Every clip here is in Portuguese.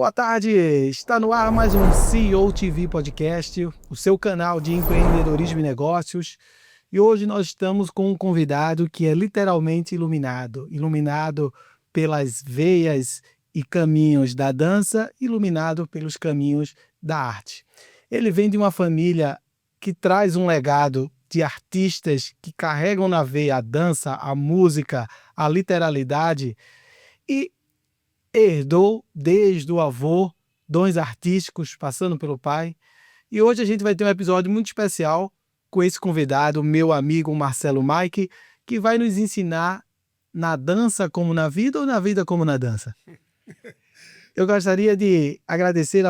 Boa tarde, está no ar mais um CEO TV Podcast, o seu canal de empreendedorismo e negócios. E hoje nós estamos com um convidado que é literalmente iluminado pelas veias e caminhos da dança, iluminado pelos caminhos da arte. Ele vem de uma família que traz um legado de artistas que carregam na veia a dança, a música, a literalidade e herdou desde o avô dons artísticos, passando pelo pai. E hoje a gente vai ter um episódio muito especial com esse convidado, meu amigo Marcelo Mike, que vai nos ensinar na dança como na vida ou na vida como na dança. Eu gostaria de agradecer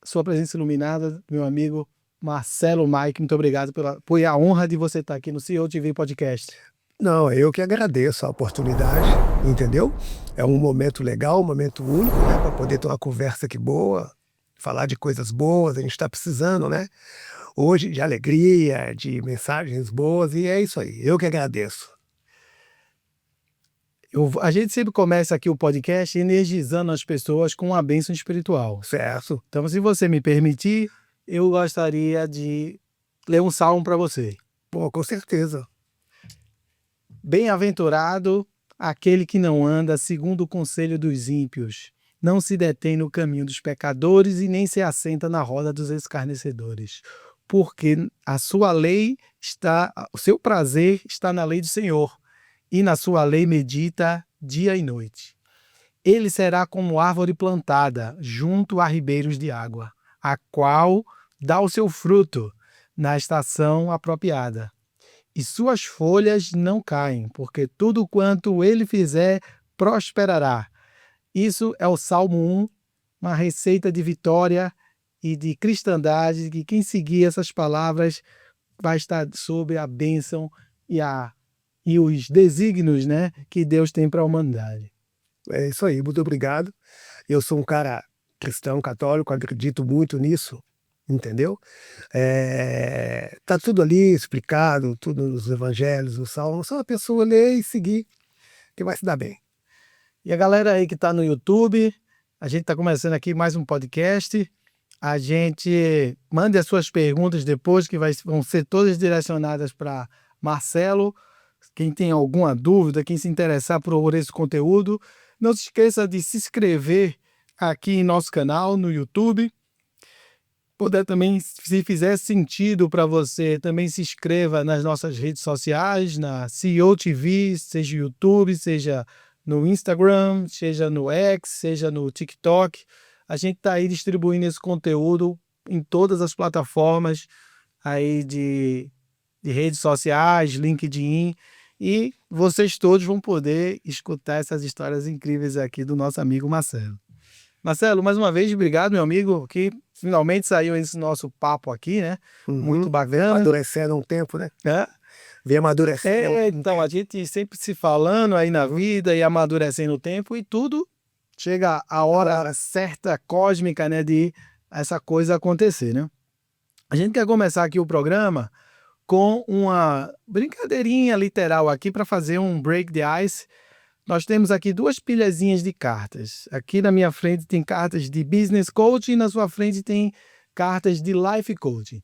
sua presença iluminada, meu amigo Marcelo Mike. Muito obrigado por a honra de você estar aqui no CEO TV Podcast. Não, eu que agradeço a oportunidade, entendeu? É um momento legal, um momento único, né? Para poder ter uma conversa aqui boa, falar de coisas boas, a gente está precisando, né? Hoje de alegria, de mensagens boas, e é isso aí, eu que agradeço. A gente sempre começa aqui o podcast energizando as pessoas com uma bênção espiritual. Certo. Então, se você me permitir, eu gostaria de ler um salmo para você. Pô, com certeza. Bem-aventurado aquele que não anda segundo o conselho dos ímpios, não se detém no caminho dos pecadores e nem se assenta na roda dos escarnecedores. Porque o seu prazer está na lei do Senhor, e na sua lei medita dia e noite. Ele será como árvore plantada junto a ribeiros de água, a qual dá o seu fruto na estação apropriada. E suas folhas não caem, porque tudo quanto ele fizer prosperará. Isso é o Salmo 1, uma receita de vitória e de cristandade, que quem seguir essas palavras vai estar sob a bênção e os desígnios, né, que Deus tem para a humanidade. É isso aí, muito obrigado. Eu sou um cara cristão, católico, acredito muito nisso, entendeu? Tá tudo ali explicado, tudo nos evangelhos, nos salmos, só a pessoa ler e seguir, que vai se dar bem. E a galera aí que está no YouTube, a gente está começando aqui mais um podcast. A gente mande as suas perguntas depois, que vão ser todas direcionadas para Marcelo. Quem tem alguma dúvida, quem se interessar por esse conteúdo, não se esqueça de se inscrever aqui em nosso canal no YouTube. Puder também, se fizer sentido para você, também se inscreva nas nossas redes sociais, na CEO TV, seja no YouTube, seja no Instagram, seja no X, seja no TikTok. A gente está aí distribuindo esse conteúdo em todas as plataformas aí de redes sociais, LinkedIn, e vocês todos vão poder escutar essas histórias incríveis aqui do nosso amigo Marcelo. Marcelo, mais uma vez, obrigado, meu amigo, que finalmente saiu esse nosso papo aqui, né? Muito bacana. Amadurecendo um tempo, né? Vem amadurecendo. Então, a gente sempre se falando aí na vida e amadurecendo o tempo, e tudo chega a hora certa, cósmica, né, de essa coisa acontecer, né? A gente quer começar aqui o programa com uma brincadeirinha literal aqui para fazer um break the ice. Nós temos aqui duas pilhazinhas de cartas. Aqui na minha frente tem cartas de business coaching e na sua frente tem cartas de life coaching.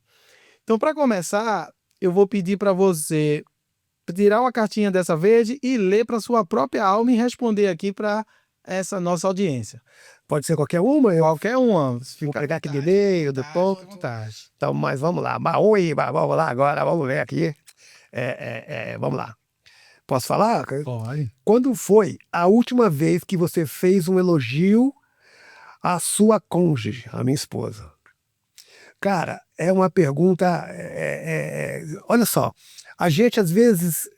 Então, para começar, eu vou pedir para você tirar uma cartinha dessa verde e ler para sua própria alma e responder aqui para essa nossa audiência. Pode ser qualquer uma? Qualquer uma. Vou carregar aqui de e-mail, depois. Então, mas vamos lá. Vamos lá agora, vamos ver aqui. Vamos lá. Posso falar? Pode. Quando foi a última vez que você fez um elogio à sua cônjuge, à minha esposa? Cara, é uma pergunta... olha só, a gente às vezes,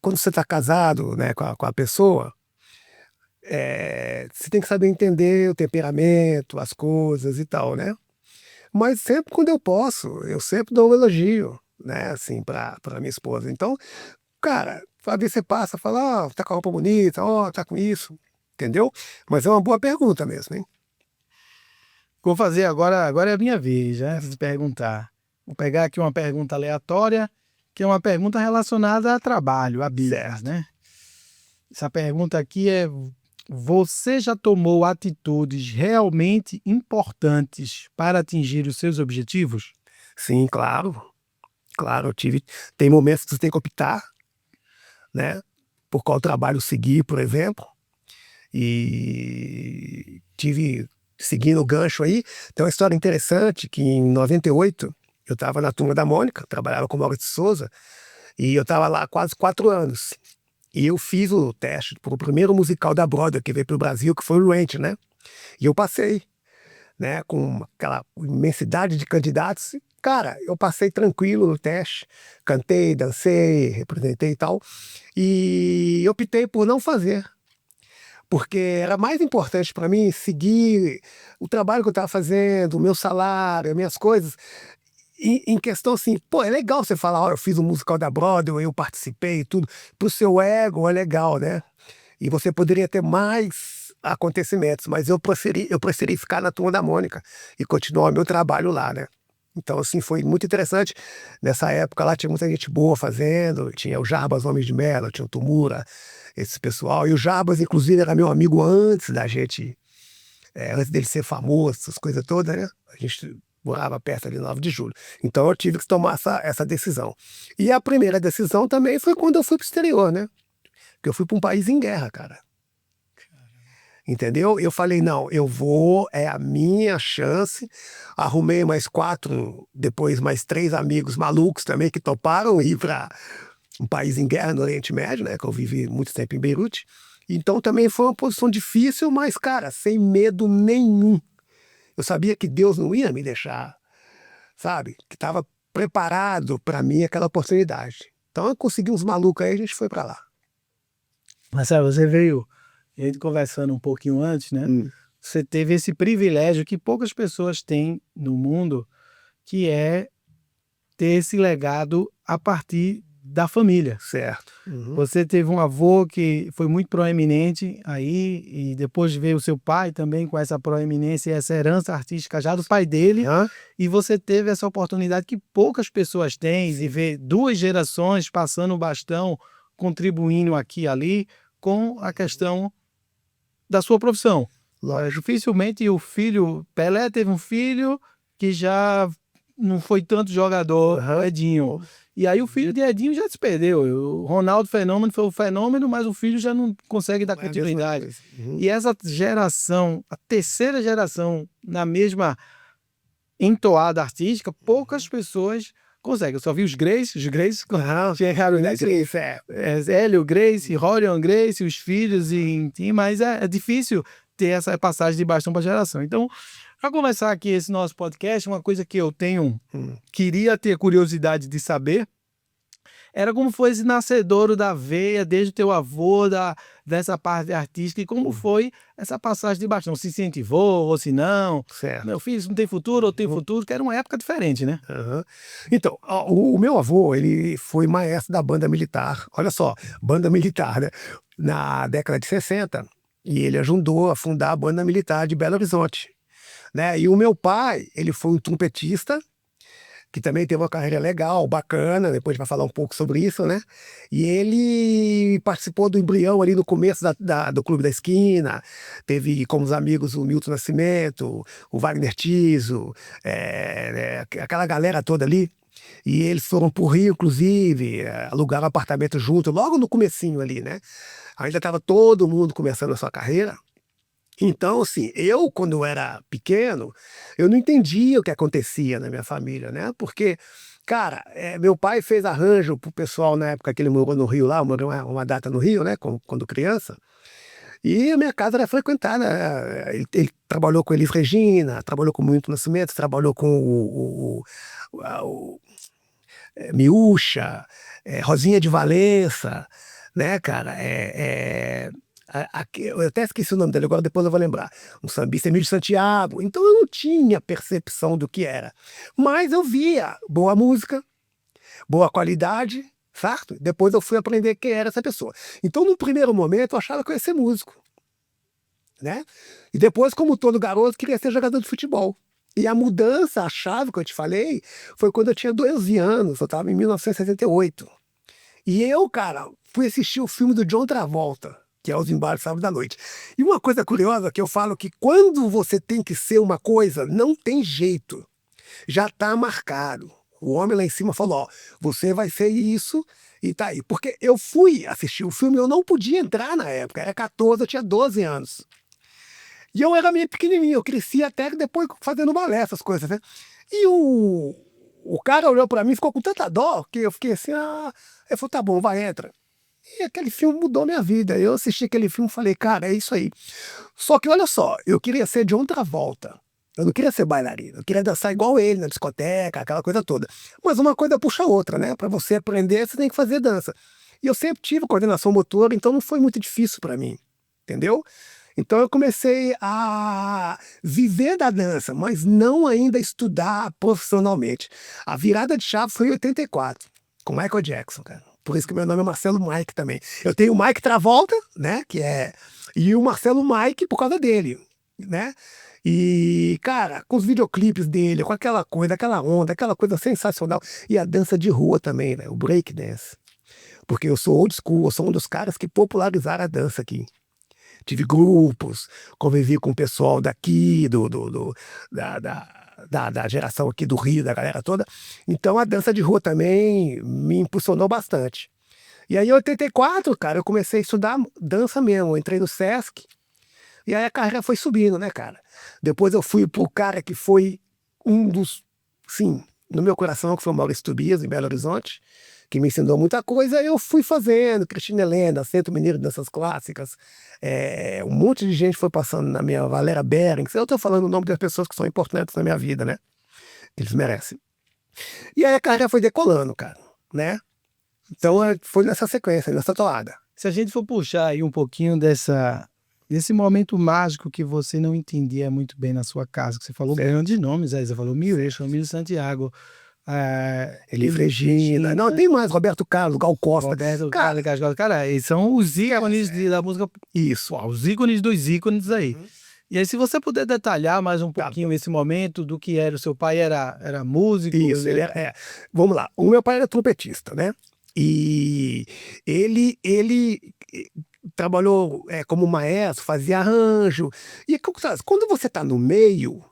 quando você está casado, né, com a pessoa, você tem que saber entender o temperamento, as coisas e tal, né? Mas sempre quando eu posso, eu sempre dou um elogio, né, assim, para minha esposa. Então, cara, às vezes você passa, fala, tá com a roupa bonita, tá com isso, entendeu? Mas é uma boa pergunta mesmo, hein? Vou fazer agora é a minha vez, né, de perguntar. Vou pegar aqui uma pergunta aleatória, que é uma pergunta relacionada a trabalho, a business, né? Essa pergunta aqui é você já tomou atitudes realmente importantes para atingir os seus objetivos? Sim, claro. Claro, tem momentos que você tem que optar, né, por qual trabalho seguir, por exemplo. E seguindo o gancho aí, tem uma história interessante que em 98 eu estava na Turma da Mônica, trabalhava com o Maurício de Souza, e eu estava lá há quase 4 anos. E eu fiz o teste para o primeiro musical da Broadway que veio para o Brasil, que foi o Rent, né? E eu passei, né, com aquela imensidade de candidatos. Cara, eu passei tranquilo no teste, cantei, dancei, representei e tal, e optei por não fazer, porque era mais importante para mim seguir o trabalho que eu estava fazendo, o meu salário, as minhas coisas, em questão assim, pô, é legal você falar, ó, eu fiz um musical da Broadway, eu participei e tudo, pro seu ego é legal, né? E você poderia ter mais acontecimentos, mas eu preferi ficar na Turma da Mônica e continuar o meu trabalho lá, né? Então, assim, foi muito interessante. Nessa época lá tinha muita gente boa fazendo, tinha o Jarbas Homens de Mello, tinha o Tumura, esse pessoal. E o Jarbas, inclusive, era meu amigo antes da gente, antes dele ser famoso, essas coisas todas, né? A gente morava perto ali, 9 de julho. Então eu tive que tomar essa decisão. E a primeira decisão também foi quando eu fui pro exterior, né? Porque eu fui para um país em guerra, cara. Entendeu? Eu falei, não, eu vou, é a minha chance. Arrumei mais 4, depois mais 3 amigos malucos também que toparam ir para um país em guerra no Oriente Médio, né? Que eu vivi muito tempo em Beirute. Então também foi uma posição difícil, mas, cara, sem medo nenhum. Eu sabia que Deus não ia me deixar, sabe? Que estava preparado para mim aquela oportunidade. Então eu consegui uns malucos aí, a gente foi para lá. Marcelo, você veio, a gente conversando um pouquinho antes, né? Você teve esse privilégio que poucas pessoas têm no mundo, que é ter esse legado a partir da família. Certo. Você teve um avô que foi muito proeminente aí, e depois veio o seu pai também com essa proeminência e essa herança artística já do pai dele, e você teve essa oportunidade que poucas pessoas têm, de ver 2 gerações passando o bastão, contribuindo aqui e ali, com a questão da sua profissão. Dificilmente o filho... Pelé teve um filho que já não foi tanto jogador, o Edinho. E aí o filho de Edinho já se perdeu. O Ronaldo Fenômeno foi o fenômeno, mas o filho já não consegue dar continuidade. E essa geração, a terceira geração, na mesma entoada artística, poucas pessoas conseguem. Eu só vi os Grace chegaram nesse... Hélio Grace, Rorion Grace, os filhos, mas é difícil ter essa passagem de bastão para geração. Então, para começar aqui esse nosso podcast, uma coisa que eu queria ter curiosidade de saber, era como foi esse nascedouro da veia, desde o teu avô, dessa parte artística, e como foi essa passagem de bastão. Se incentivou ou se não? Certo. Meu filho, não tem futuro ou tem futuro? Que era uma época diferente, né? Então, o meu avô, ele foi maestro da banda militar. Olha só, banda militar, né? Na década de 60, e ele ajudou a fundar a banda militar de Belo Horizonte, né? E o meu pai, ele foi um trompetista, que também teve uma carreira legal, bacana, depois a gente vai falar um pouco sobre isso, né? E ele participou do Embrião ali no começo do Clube da Esquina, teve como os amigos o Milton Nascimento, o Wagner Tiso, aquela galera toda ali. E eles foram pro Rio, inclusive, alugaram um apartamento junto, logo no comecinho ali, né? Ainda estava todo mundo começando a sua carreira. Então, assim, eu, quando eu era pequeno, eu não entendia o que acontecia na minha família, né? Porque, cara, meu pai fez arranjo pro pessoal na época que ele morou no Rio lá, morou uma data no Rio, né? Quando criança. E a minha casa era frequentada. Ele trabalhou com Elis Regina, trabalhou com o Milton Nascimento, trabalhou com o Miúcha, Rosinha de Valença, né, cara? Eu até esqueci o nome dele agora, depois eu vou lembrar. Um sambista, Emílio Santiago. Então eu não tinha percepção do que era. Mas eu via boa música, boa qualidade, certo? Depois eu fui aprender quem era essa pessoa. Então, no primeiro momento, eu achava que eu ia ser músico, né? E depois, como todo garoto, queria ser jogador de futebol. E a mudança, a chave que eu te falei, foi quando eu tinha 12 anos, eu estava em 1978. E eu, cara, fui assistir o filme do John Travolta, que é os embalos sábado à noite. E uma coisa curiosa que eu falo que quando você tem que ser uma coisa, não tem jeito. Já está marcado. O homem lá em cima falou, ó, você vai ser isso e tá aí. Porque eu fui assistir o filme, eu não podia entrar na época, era 14, eu tinha 12 anos. E eu era meio pequenininho, eu cresci até depois fazendo balé, essas coisas, né? E o cara olhou para mim e ficou com tanta dó, que eu fiquei assim, eu falei, tá bom, vai, entra. E aquele filme mudou minha vida. Eu assisti aquele filme e falei, cara, é isso aí. Só que olha só, eu queria ser de outra volta. Eu não queria ser bailarino, eu queria dançar igual ele na discoteca, aquela coisa toda. Mas uma coisa puxa a outra, né? Para você aprender, você tem que fazer dança. E eu sempre tive coordenação motora, então não foi muito difícil para mim, entendeu? Então eu comecei a viver da dança, mas não ainda estudar profissionalmente. A virada de chave foi em 84, com Michael Jackson, cara. Por isso que meu nome é Marcelo Mike também. Eu tenho o Mike Travolta, né? E o Marcelo Mike por causa dele, né? E, cara, com os videoclipes dele, com aquela coisa, aquela onda, aquela coisa sensacional. E a dança de rua também, né? O break dance. Porque eu sou old school, eu sou um dos caras que popularizaram a dança aqui. Tive grupos, convivi com o pessoal daqui, da geração aqui do Rio, da galera toda. Então a dança de rua também me impulsionou bastante. E aí em 84, cara, eu comecei a estudar dança mesmo. Eu entrei no Sesc e aí a carreira foi subindo, né, cara? Depois eu fui pro cara que foi um dos, sim, no meu coração, que foi o Maurício Tobias, em Belo Horizonte, que me ensinou muita coisa. Eu fui fazendo, Cristina Helena, Centro Mineiro de Danças Clássicas, um monte de gente foi passando na minha, Valéria Berens. Eu estou falando o nome das pessoas que são importantes na minha vida, né? Eles merecem. E aí a carreira foi decolando, cara, né? Então foi nessa sequência, nessa toada. Se a gente for puxar aí um pouquinho desse momento mágico que você não entendia muito bem na sua casa, que você falou grandes nomes aí, você falou Mireille, Camilo Santiago, Elis Regina, não, tem mais, Roberto Carlos, Gal Costa. Roberto Carlos, cara, eles são os ícones da música. Isso. Os ícones dos ícones aí. E aí, se você puder detalhar mais um pouquinho esse momento do que era o seu pai, era músico? Isso, ele era. Vamos lá, o meu pai era trompetista, né? E ele trabalhou como maestro, fazia arranjo. E quando você está no meio,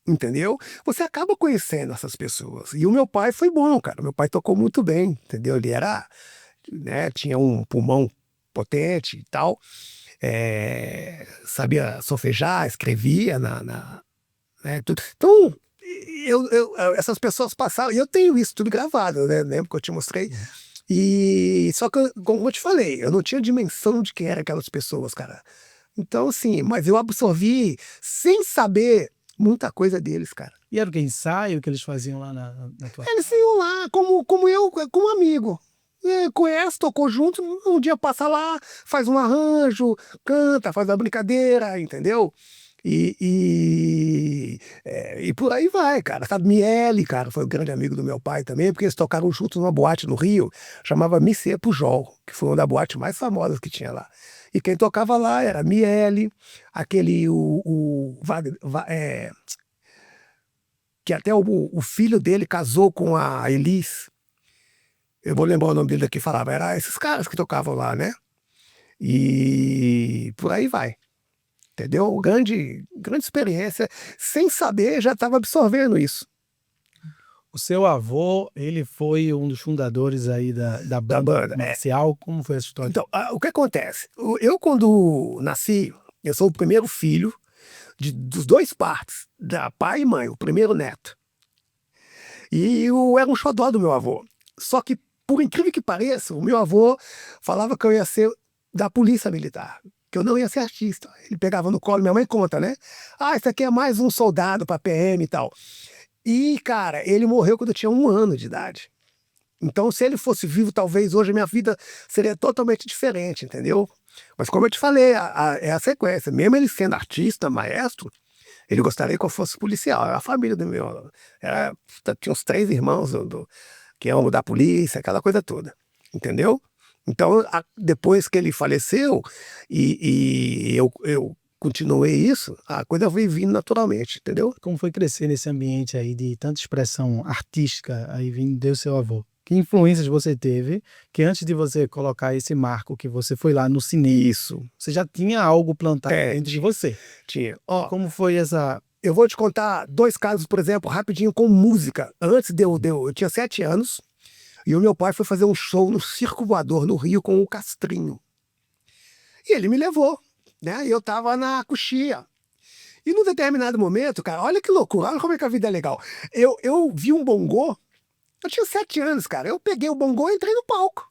entendeu? Você acaba conhecendo essas pessoas. E o meu pai foi bom, cara. Meu pai tocou muito bem, entendeu? Ele era, né, tinha um pulmão potente e tal. Sabia solfejar, escrevia né, tudo. Então, essas pessoas passaram, e eu tenho isso tudo gravado, né? Lembro que eu te mostrei. E só que, como eu te falei, eu não tinha dimensão de quem eram aquelas pessoas, cara. Então, assim, mas eu absorvi sem saber muita coisa deles, cara. E era o que? Ensaio que eles faziam lá na tua casa? Eles iam lá, como eu, como amigo. Conhece, tocou junto, um dia passa lá, faz um arranjo, canta, faz uma brincadeira, entendeu? E por aí vai, cara. Sabe, Miele, cara, foi um grande amigo do meu pai também, porque eles tocaram juntos numa boate no Rio, chamava Missê Pujol, que foi uma das boates mais famosas que tinha lá. E quem tocava lá era Miele, aquele, que até o filho dele casou com a Elis. Eu vou lembrar o nome dele daqui, falava, era esses caras que tocavam lá, né? E por aí vai. Entendeu? Grande experiência. Sem saber, já estava absorvendo isso. O seu avô, ele foi um dos fundadores aí da banda marcial. Como foi essa história? Então, o que acontece? Eu, quando nasci, eu sou o primeiro filho dos dois partes, da pai e mãe, o primeiro neto. E eu era um xodó do meu avô. Só que, por incrível que pareça, o meu avô falava que eu ia ser da polícia militar, que eu não ia ser artista. Ele pegava no colo, minha mãe conta, né? Isso aqui é mais um soldado para PM e tal. E, cara, ele morreu quando eu tinha 1 ano de idade. Então, se ele fosse vivo, talvez hoje a minha vida seria totalmente diferente, entendeu? Mas como eu te falei, é a sequência. Mesmo ele sendo artista, maestro, ele gostaria que eu fosse policial. Era a família do meu... tinha uns 3 irmãos que iam da polícia, aquela coisa toda. Entendeu? Então, depois que ele faleceu e eu continuei isso, a coisa foi vindo naturalmente, entendeu? Como foi crescer nesse ambiente aí de tanta expressão artística aí vindo do seu avô? Que influências você teve, que antes de você colocar esse marco, que você foi lá no cinema, você já tinha algo plantado dentro de você. Tinha. Ó, Como foi essa... eu vou te contar 2 casos, por exemplo, rapidinho com música. Antes eu tinha 7 anos, e o meu pai foi fazer um show no Circo Voador, no Rio, com o Castrinho. E ele me levou, né? E eu tava na coxia. E num determinado momento, cara, olha que loucura, olha como é que a vida é legal. Eu vi um bongô, eu tinha 7 anos, cara. Eu peguei o bongô e entrei no palco.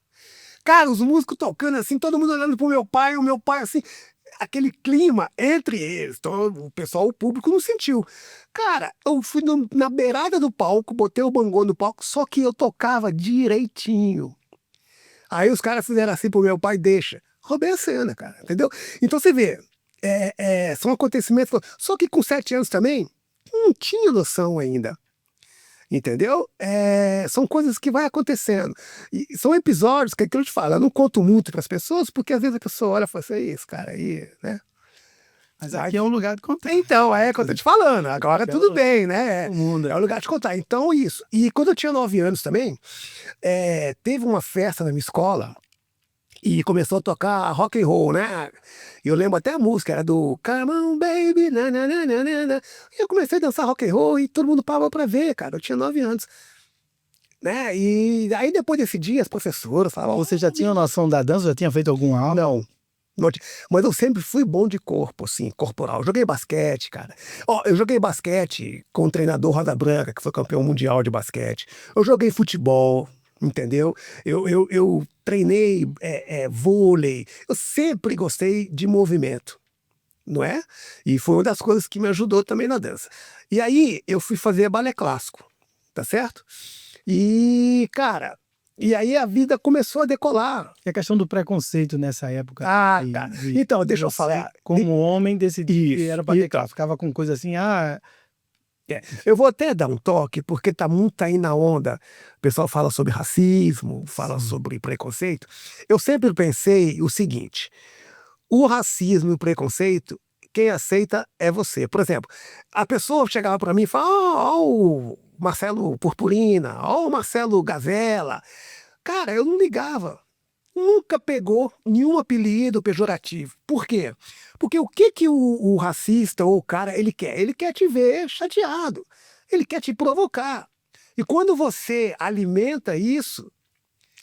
Cara, os músicos tocando assim, todo mundo olhando pro meu pai, o meu pai assim, aquele clima entre eles, todo, o pessoal, o público não sentiu. Cara, eu fui na beirada do palco, botei o bongô no palco, só que eu tocava direitinho. Aí os caras fizeram assim pro meu pai, deixa. Roubei a cena, cara, entendeu? Então você vê, são acontecimentos. Só que com 7 anos também, não tinha noção ainda. Entendeu? São coisas que vai acontecendo. E são episódios que eu te falo, eu não conto muito para as pessoas, porque às vezes a pessoa olha e fala assim, esse cara aí, né? Mas aqui é um lugar de contar. Então, é o que eu tô te falando. Agora tudo bem, né? O mundo. É o lugar de contar. Então, isso. E quando eu tinha 9 anos também, teve uma festa na minha escola e começou a tocar rock and roll, né? E eu lembro até a música, era do Come on, baby, na, na, na, na, na, na. E eu comecei a dançar rock and roll e todo mundo parou pra ver, cara. Eu tinha 9 anos. Né? E aí depois desse dia, as professoras falavam... Você já tinha noção da dança? Já tinha feito algum aula? Não, mas eu sempre fui bom de corpo, assim, corporal. Eu joguei basquete, cara. Ó, eu joguei basquete com o treinador Roda Branca, que foi campeão mundial de basquete. Eu joguei futebol, entendeu? Eu treinei vôlei. Eu sempre gostei de movimento, não é? E foi uma das coisas que me ajudou também na dança. E aí eu fui fazer balé clássico, tá certo? E, cara... E aí a vida começou a decolar. E a questão do preconceito nessa época. Tá. Então, deixa eu falar. Como homem, decidi que era para ter então. ficava com coisa assim, Eu vou até dar um toque, porque tá muito aí na onda. O pessoal fala sobre racismo, fala sobre preconceito. Eu sempre pensei o seguinte: o racismo e o preconceito, quem aceita é você. Por exemplo, a pessoa chegava para mim e falava: ó, o Marcelo Purpurina, ó, o Marcelo Gazela. Cara, eu não ligava. Nunca pegou nenhum apelido pejorativo. Por quê? Porque o que o racista ou o cara ele quer? Ele quer te ver chateado. Ele quer te provocar. E quando você alimenta isso,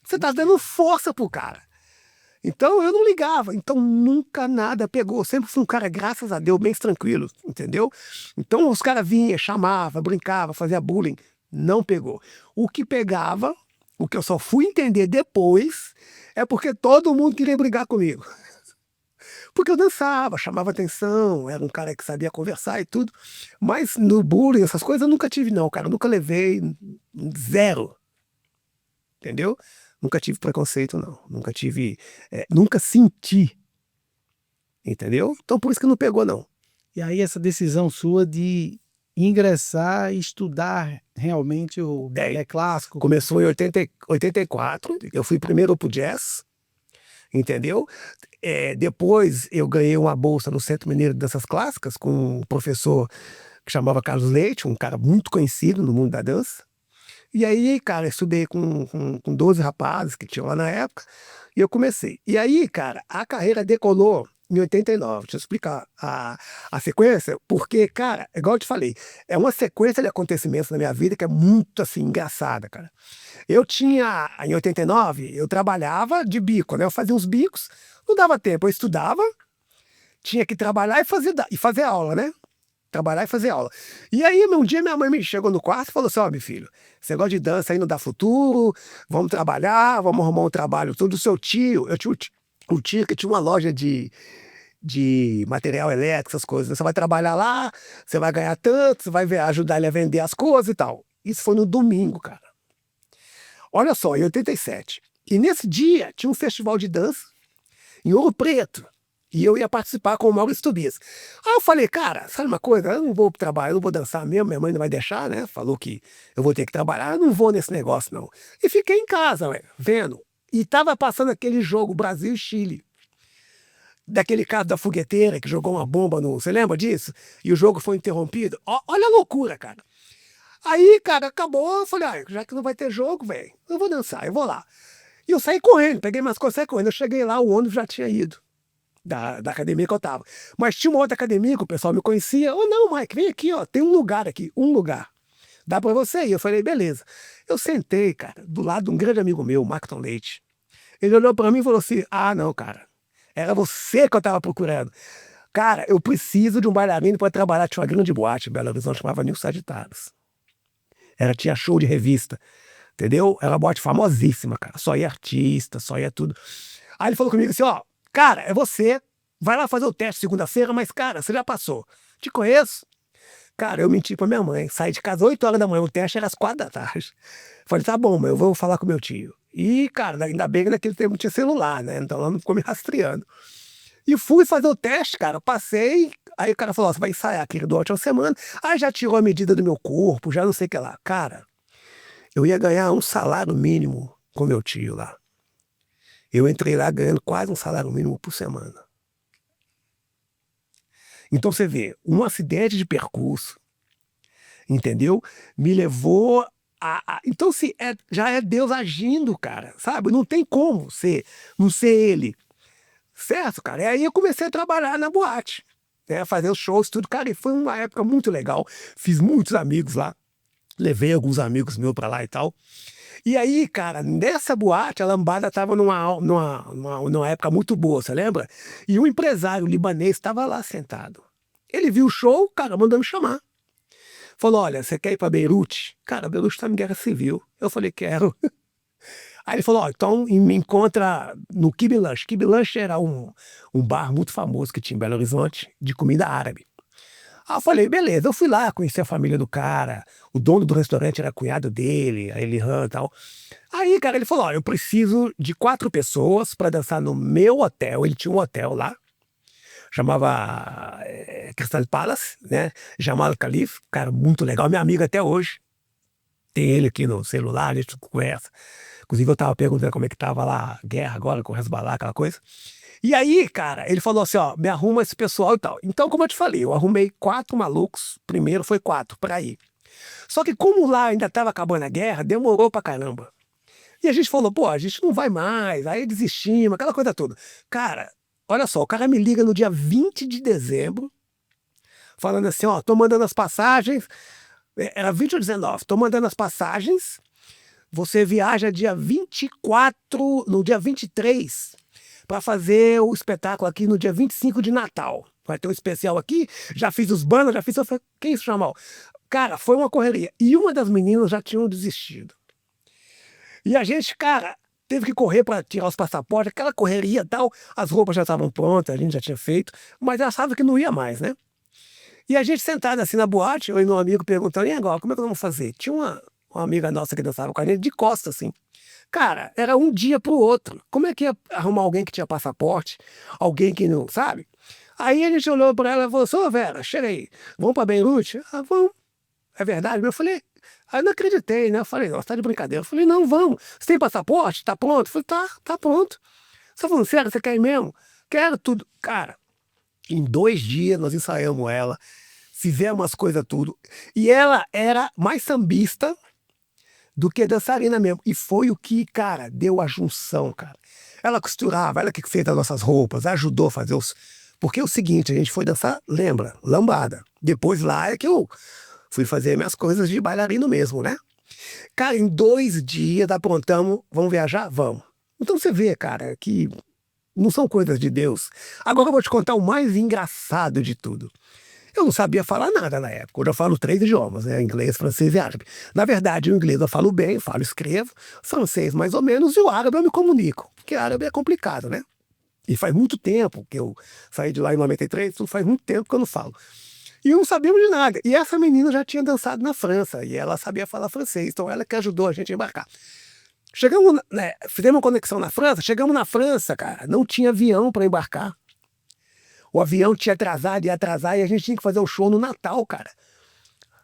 você está dando força pro cara. Então eu não ligava. Então nunca nada pegou. Sempre fui um cara, graças a Deus, bem tranquilo, entendeu? Então os caras vinham, chamavam, brincavam, faziam bullying. Não pegou. O que pegava, o que eu só fui entender depois, é porque todo mundo queria brigar comigo. Porque eu dançava, chamava atenção, era um cara que sabia conversar e tudo. Mas no bullying, essas coisas, eu nunca tive não, cara. Eu nunca levei 0. Entendeu? Nunca tive preconceito, não. Nunca tive... nunca senti. Entendeu? Então por isso que não pegou, não. E aí essa decisão sua de ingressar e estudar realmente o balé clássico. Começou em 84, eu fui primeiro pro jazz, entendeu? Depois eu ganhei uma bolsa no Centro Mineiro de Danças Clássicas com um professor que chamava Carlos Leite, um cara muito conhecido no mundo da dança. E aí, cara, eu estudei com 12 rapazes que tinham lá na época, e eu comecei. E aí, cara, a carreira decolou em 89. Deixa eu explicar a sequência, porque, cara, igual eu te falei, é uma sequência de acontecimentos na minha vida que é muito, assim, engraçada, cara. Em 89, eu trabalhava de bico, né? Eu fazia uns bicos, não dava tempo, eu estudava, tinha que trabalhar e fazer aula, né? Trabalhar e fazer aula. E aí, um dia, minha mãe me chegou no quarto e falou assim: ó, meu filho, esse negócio de dança aí não dá futuro, vamos trabalhar, vamos arrumar um trabalho. Tudo do seu tio. Eu tinha um tio que tinha uma loja de material elétrico, essas coisas. Você vai trabalhar lá, você vai ganhar tanto, você vai ajudar ele a vender as coisas e tal. Isso foi no domingo, cara. Olha só, em 87. E nesse dia, tinha um festival de dança em Ouro Preto. E eu ia participar com o Maurício Tobias. Aí eu falei, cara, sabe uma coisa? Eu não vou pro trabalho, eu não vou dançar mesmo, minha mãe não vai deixar, né? Falou que eu vou ter que trabalhar, eu não vou nesse negócio, não. E fiquei em casa, vendo. E tava passando aquele jogo Brasil e Chile. Daquele caso da fogueteira que jogou uma bomba no... Você lembra disso? E o jogo foi interrompido. Olha a loucura, cara. Aí, cara, acabou, eu falei, ah, já que não vai ter jogo, velho, eu vou dançar, eu vou lá. E eu saí correndo, peguei minhas coisas, saí correndo. Eu cheguei lá, o ônibus já tinha ido, da academia que eu tava. Mas tinha uma outra academia que o pessoal me conhecia. Ô, não, Mike, vem aqui, ó, tem um lugar aqui, um lugar. Dá pra você ir. Eu falei, beleza. Eu sentei, cara, do lado de um grande amigo meu, Marcton Leite. Ele olhou pra mim e falou assim, ah, não, cara, era você que eu tava procurando. Cara, eu preciso de um bailarino para trabalhar. Tinha uma grande boate em Belo Horizonte, chamava Nil Sagitados. Tinha show de revista, entendeu? Era uma boate famosíssima, cara. Só ia artista, só ia tudo. Aí ele falou comigo assim, ó, cara, é você, vai lá fazer o teste segunda-feira, mas, cara, você já passou. Te conheço. Cara, eu menti pra minha mãe. Saí de casa 8 horas da manhã, o teste era às 4 da tarde. Falei, tá bom, mas eu vou falar com meu tio. E, cara, ainda bem que naquele tempo não tinha celular, né? Então ela não ficou me rastreando. E fui fazer o teste, cara, passei. Aí o cara falou, ó, você vai ensaiar aqui durante uma semana. Aí já tirou a medida do meu corpo, já não sei o que lá. Cara, eu ia ganhar um salário mínimo com meu tio lá. Eu entrei lá ganhando quase um salário mínimo por semana. Então você vê, um acidente de percurso, entendeu? Me levou então, se já é Deus agindo, cara, sabe? Não tem como não ser ele. Certo, cara? E aí eu comecei a trabalhar na boate, né? Fazer os shows, tudo. Cara, e foi uma época muito legal. Fiz muitos amigos lá. Levei alguns amigos meus pra lá e tal. E aí, cara, nessa boate, a lambada tava numa época muito boa, você lembra? E um empresário libanês estava lá sentado. Ele viu o show, cara, mandou me chamar. Falou, olha, você quer ir pra Beirute? Cara, Beirute tá em guerra civil. Eu falei, quero. Aí ele falou, ó, então me encontra no Kibe Lunch. Kibe Lunch era um bar muito famoso que tinha em Belo Horizonte, de comida árabe. Aí eu falei, beleza, eu fui lá, conheci a família do cara, o dono do restaurante era cunhado dele, a Elihan e tal. Aí, cara, ele falou, ó, eu preciso de 4 pessoas para dançar no meu hotel. Ele tinha um hotel lá, chamava Crystal Palace, né? Jamal Khalif, cara, muito legal, minha amiga até hoje. Tem ele aqui no celular, a gente conversa. Inclusive, eu tava perguntando como é que tava lá a guerra agora com o Hezbollah, aquela coisa. E aí, cara, ele falou assim, ó, me arruma esse pessoal e tal. Então, como eu te falei, eu arrumei 4 malucos, primeiro foi 4 pra ir. Só que como lá ainda tava acabando a guerra, demorou pra caramba. E a gente falou, pô, a gente não vai mais, aí desistimos, aquela coisa toda. Cara, olha só, o cara me liga no dia 20 de dezembro, falando assim, ó, tô mandando as passagens, era 20 ou 19, tô mandando as passagens, você viaja dia 24, no dia 23, para fazer o espetáculo aqui no dia 25 de Natal. Vai ter um especial aqui, já fiz os banners, já fiz... Eu falei, que isso, Jamal? Cara, foi uma correria. E uma das meninas já tinham desistido. E a gente, cara, teve que correr para tirar os passaportes, aquela correria e tal. As roupas já estavam prontas, a gente já tinha feito, mas ela sabe que não ia mais, né? E a gente sentado assim na boate, eu e meu amigo perguntando, e agora, como é que nós vamos fazer? Tinha uma amiga nossa que dançava com a gente de costas, assim. Cara, era um dia pro outro. Como é que ia arrumar alguém que tinha passaporte? Alguém que não, sabe? Aí a gente olhou para ela e falou assim, ô Vera, chega aí, vamos para Beirute? Ah, vamos. É verdade? Eu falei, aí eu não acreditei, né? Eu falei, nossa, tá de brincadeira. Eu falei, não, vamos. Você tem passaporte? Tá pronto? Eu falei, tá pronto. Você tá falando sério? Você quer ir mesmo? Quero tudo. Cara, em 2 dias nós ensaiamos ela, fizemos as coisas tudo. E ela era mais sambista do que dançarina mesmo. E foi o que, cara, deu a junção, cara. Ela costurava, ela que fez as nossas roupas, ajudou a fazer os... Porque é o seguinte, a gente foi dançar, lembra, lambada. Depois lá é que eu fui fazer minhas coisas de bailarino mesmo, né? Cara, em 2 dias aprontamos, vamos viajar? Vamos. Então você vê, cara, que não são coisas de Deus. Agora eu vou te contar o mais engraçado de tudo. Eu não sabia falar nada na época. Hoje eu falo 3 idiomas, né? Inglês, francês e árabe. Na verdade, o inglês eu falo bem, falo, escrevo. Francês mais ou menos, e o árabe eu me comunico. Porque árabe é complicado, né? E faz muito tempo que eu saí de lá em 93, então faz muito tempo que eu não falo. E não sabíamos de nada. E essa menina já tinha dançado na França, e ela sabia falar francês, então ela que ajudou a gente a embarcar. Chegamos, né, fizemos uma conexão na França, chegamos na França, cara, não tinha avião para embarcar. O avião tinha atrasado, ia atrasar, e a gente tinha que fazer o show no Natal, cara.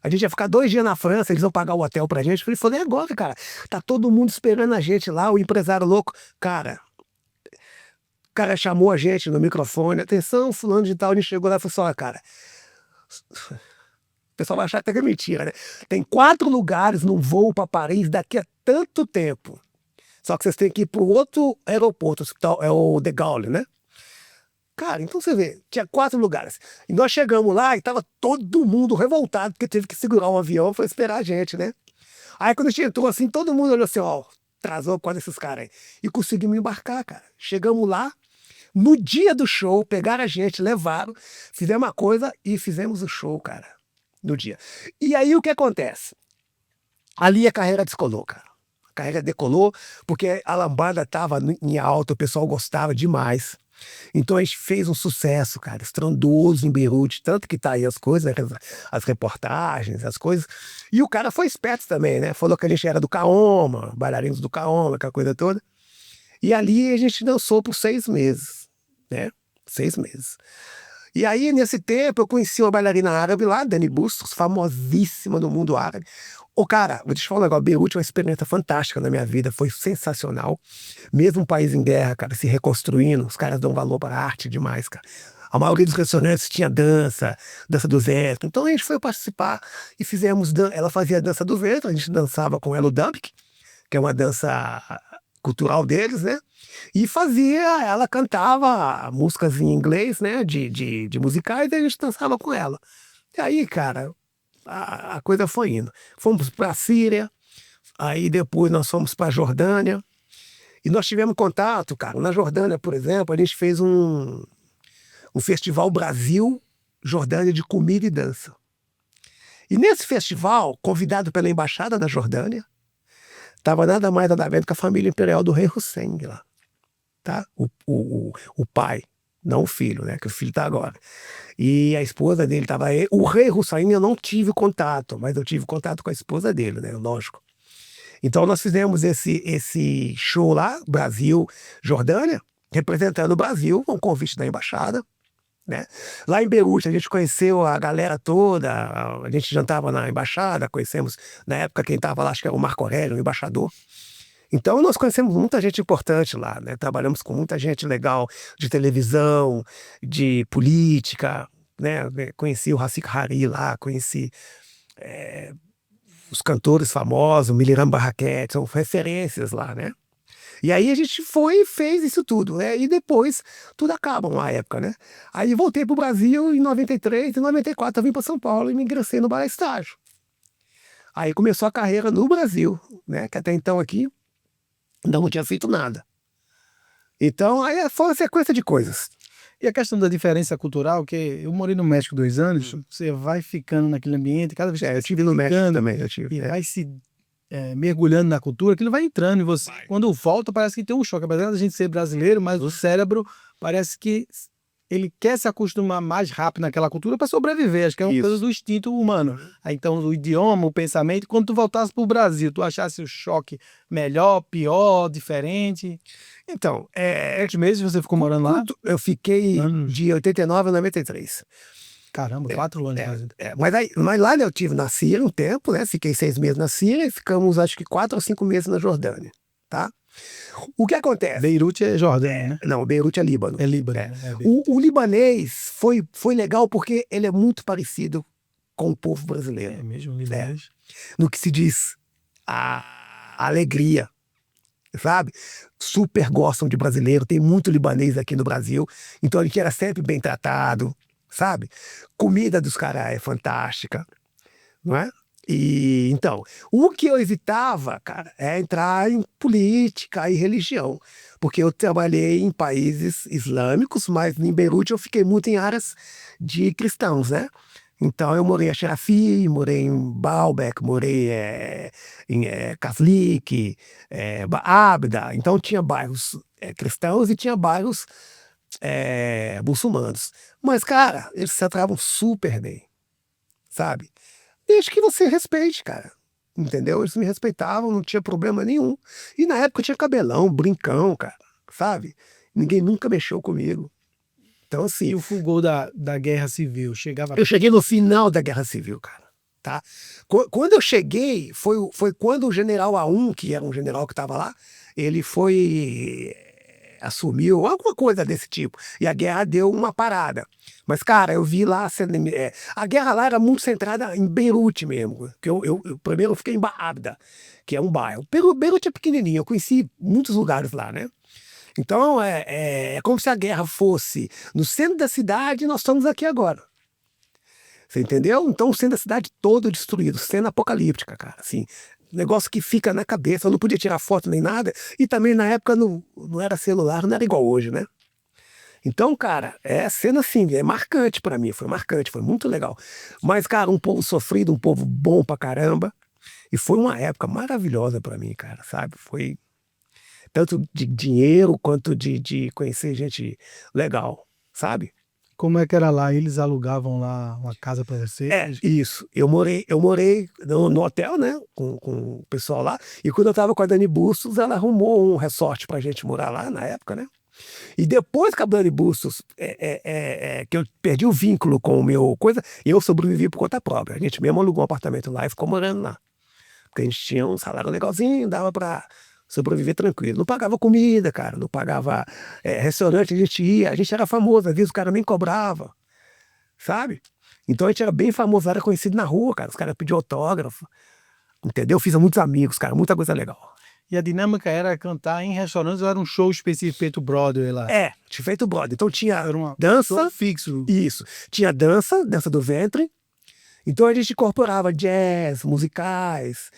A gente ia ficar 2 dias na França, eles iam pagar o hotel pra gente. Eu falei, agora, cara, tá todo mundo esperando a gente lá, o empresário louco. Cara, o cara chamou a gente no microfone, atenção, fulano de tal, a gente chegou lá e falou assim, ó, cara, pessoal vai achar até que é mentira, né? Tem 4 lugares no voo para Paris daqui a tanto tempo. Só que vocês têm que ir para o outro aeroporto, hospital, é o De Gaulle, né? Cara, então você vê, tinha 4 lugares. E nós chegamos lá e tava todo mundo revoltado, porque teve que segurar um avião para esperar a gente, né? Aí quando a gente entrou assim, todo mundo olhou assim, ó, atrasou por causa desses caras aí. E conseguimos embarcar, cara. Chegamos lá, no dia do show, pegaram a gente, levaram, fizemos uma coisa e fizemos o show, cara, no dia. E aí o que acontece? Ali a carreira descolou, cara. A carreira decolou porque a lambada estava em alta, o pessoal gostava demais. Então a gente fez um sucesso, cara, estrondoso em Beirute, tanto que tá aí as coisas, as reportagens, as coisas. E o cara foi esperto também, né? Falou que a gente era do Kaoma, bailarinos do Kaoma, aquela coisa toda. E ali a gente dançou por 6 meses, né? 6 meses. E aí, nesse tempo, eu conheci uma bailarina árabe lá, Dani Bustos, famosíssima no mundo árabe. Ô, cara, vou te falar um negócio, Beirute é uma experiência fantástica na minha vida, foi sensacional. Mesmo um país em guerra, cara, se reconstruindo, os caras dão valor para a arte demais, cara. A maioria dos restaurantes tinha dança, dança do ventre. Então a gente foi participar e fizemos, ela fazia a dança do ventre, a gente dançava com ela o dumping, que é uma dança cultural deles, né? E ela cantava músicas em inglês, né? De musicais, e a gente dançava com ela. E aí, cara, a coisa foi indo. Fomos para a Síria, aí depois nós fomos para a Jordânia, e nós tivemos contato, cara. Na Jordânia, por exemplo, a gente fez um festival Brasil-Jordânia de comida e dança. E nesse festival, convidado pela Embaixada da Jordânia, estava nada mais nada menos que a família imperial do rei Hussein lá. Tá? O pai, não o filho, né? Que o filho está agora. E a esposa dele estava aí. O rei Hussein eu não tive contato, mas eu tive contato com a esposa dele, né? Lógico. Então nós fizemos esse show lá, Brasil-Jordânia, representando o Brasil, com um convite da embaixada. Né? Lá em Beirute a gente conheceu a galera toda, a gente jantava na embaixada, conhecemos, na época quem estava lá, acho que era o Marco Aurélio, o embaixador. Então nós conhecemos muita gente importante lá, né? Trabalhamos com muita gente legal de televisão, de política, né? Conheci o Rafik Hariri lá, conheci os cantores famosos, Miliram Barraquete, são referências lá, né? E aí a gente foi e fez isso tudo, né? E depois tudo acaba uma época, né? Aí voltei para o Brasil em 93, em 94 eu vim para São Paulo e me ingressei no Balé Estágio. Aí começou a carreira no Brasil, né? Que até então aqui não tinha feito nada. Então aí foi uma sequência de coisas. E a questão da diferença cultural, que eu morei no México 2 anos, você vai ficando naquele ambiente, cada vez que eu tive no México também, eu tive. E vai se mergulhando na cultura, aquilo vai entrando em você. Quando volta, parece que tem um choque. Apesar da gente ser brasileiro, mas o cérebro parece que ele quer se acostumar mais rápido naquela cultura para sobreviver. Acho que é uma coisa do instinto humano. Aí, então, o idioma, o pensamento. Quando tu voltasse para o Brasil, tu achasse o choque melhor, pior, diferente? Então, quantos meses você ficou morando lá? Eu fiquei de 89 a 93. Caramba, 4 anos. Mas lá eu tive na Síria um tempo, né? Fiquei 6 meses na Síria e ficamos acho que 4 ou 5 meses na Jordânia, tá? O que acontece? Beirute é Jordânia, né? Não, Beirute é Líbano. É Líbano. O libanês foi legal porque ele é muito parecido com o povo brasileiro. É mesmo, o libanês. No que se diz a alegria, sabe? Super gostam de brasileiro, tem muito libanês aqui no Brasil, então a gente era sempre bem tratado, sabe? Comida dos caras é fantástica, não é? E então, o que eu evitava, cara, é entrar em política e religião, porque eu trabalhei em países islâmicos, mas em Beirute eu fiquei muito em áreas de cristãos, né? Então eu morei em Sharafi, morei em Baalbek, morei em Kaslik, Abda. Então tinha bairros cristãos e tinha bairros muçulmanos. Mas, cara, eles se tratavam super bem, sabe? Desde que você respeite, cara. Entendeu? Eles me respeitavam, não tinha problema nenhum. E na época eu tinha cabelão, brincão, cara, sabe? Ninguém nunca mexeu comigo. Então, assim. E o fulgor da Guerra Civil chegava. Eu cheguei no final da Guerra Civil, cara. Tá? Quando eu cheguei, foi quando o general A1, que era um general que estava lá, ele foi assumiu, alguma coisa desse tipo. E a guerra deu uma parada. Mas, cara, eu vi lá... a guerra lá era muito centrada em Beirute mesmo. Que primeiro eu fiquei em Baabda, que é um bairro. Beirute é pequenininho, eu conheci muitos lugares lá, né? Então, é como se a guerra fosse no centro da cidade e nós estamos aqui agora. Você entendeu? Então, o centro da cidade todo destruído, cena apocalíptica, cara, assim, negócio que fica na cabeça, eu não podia tirar foto nem nada, e também na época não era celular, não era igual hoje, né? Então, cara, cena assim, é marcante pra mim, foi marcante, foi muito legal. Mas, cara, um povo sofrido, um povo bom pra caramba, e foi uma época maravilhosa pra mim, cara, sabe? Foi tanto de dinheiro quanto de conhecer gente legal, sabe? Como é que era lá? Eles alugavam lá uma casa para vocês? Isso. Eu morei no hotel, né, com o pessoal lá, e quando eu tava com a Dani Bustos, ela arrumou um resort pra gente morar lá na época, né? E depois que a Dani Bustos, que eu perdi o vínculo com o meu coisa, eu sobrevivi por conta própria. A gente mesmo alugou um apartamento lá e ficou morando lá. Porque a gente tinha um salário legalzinho, dava pra sobreviver tranquilo. Não pagava comida, cara, não pagava restaurante, a gente era famoso, às vezes o cara nem cobrava, sabe? Então a gente era bem famoso, era conhecido na rua, cara, os caras pediam autógrafo, entendeu? Fiz muitos amigos, cara, muita coisa legal. E a dinâmica era cantar em restaurantes ou era um show específico feito Broadway lá? Tinha feito Broadway, então tinha Era um dança, show fixo. isso, tinha dança do ventre. Então a gente incorporava jazz, musicais,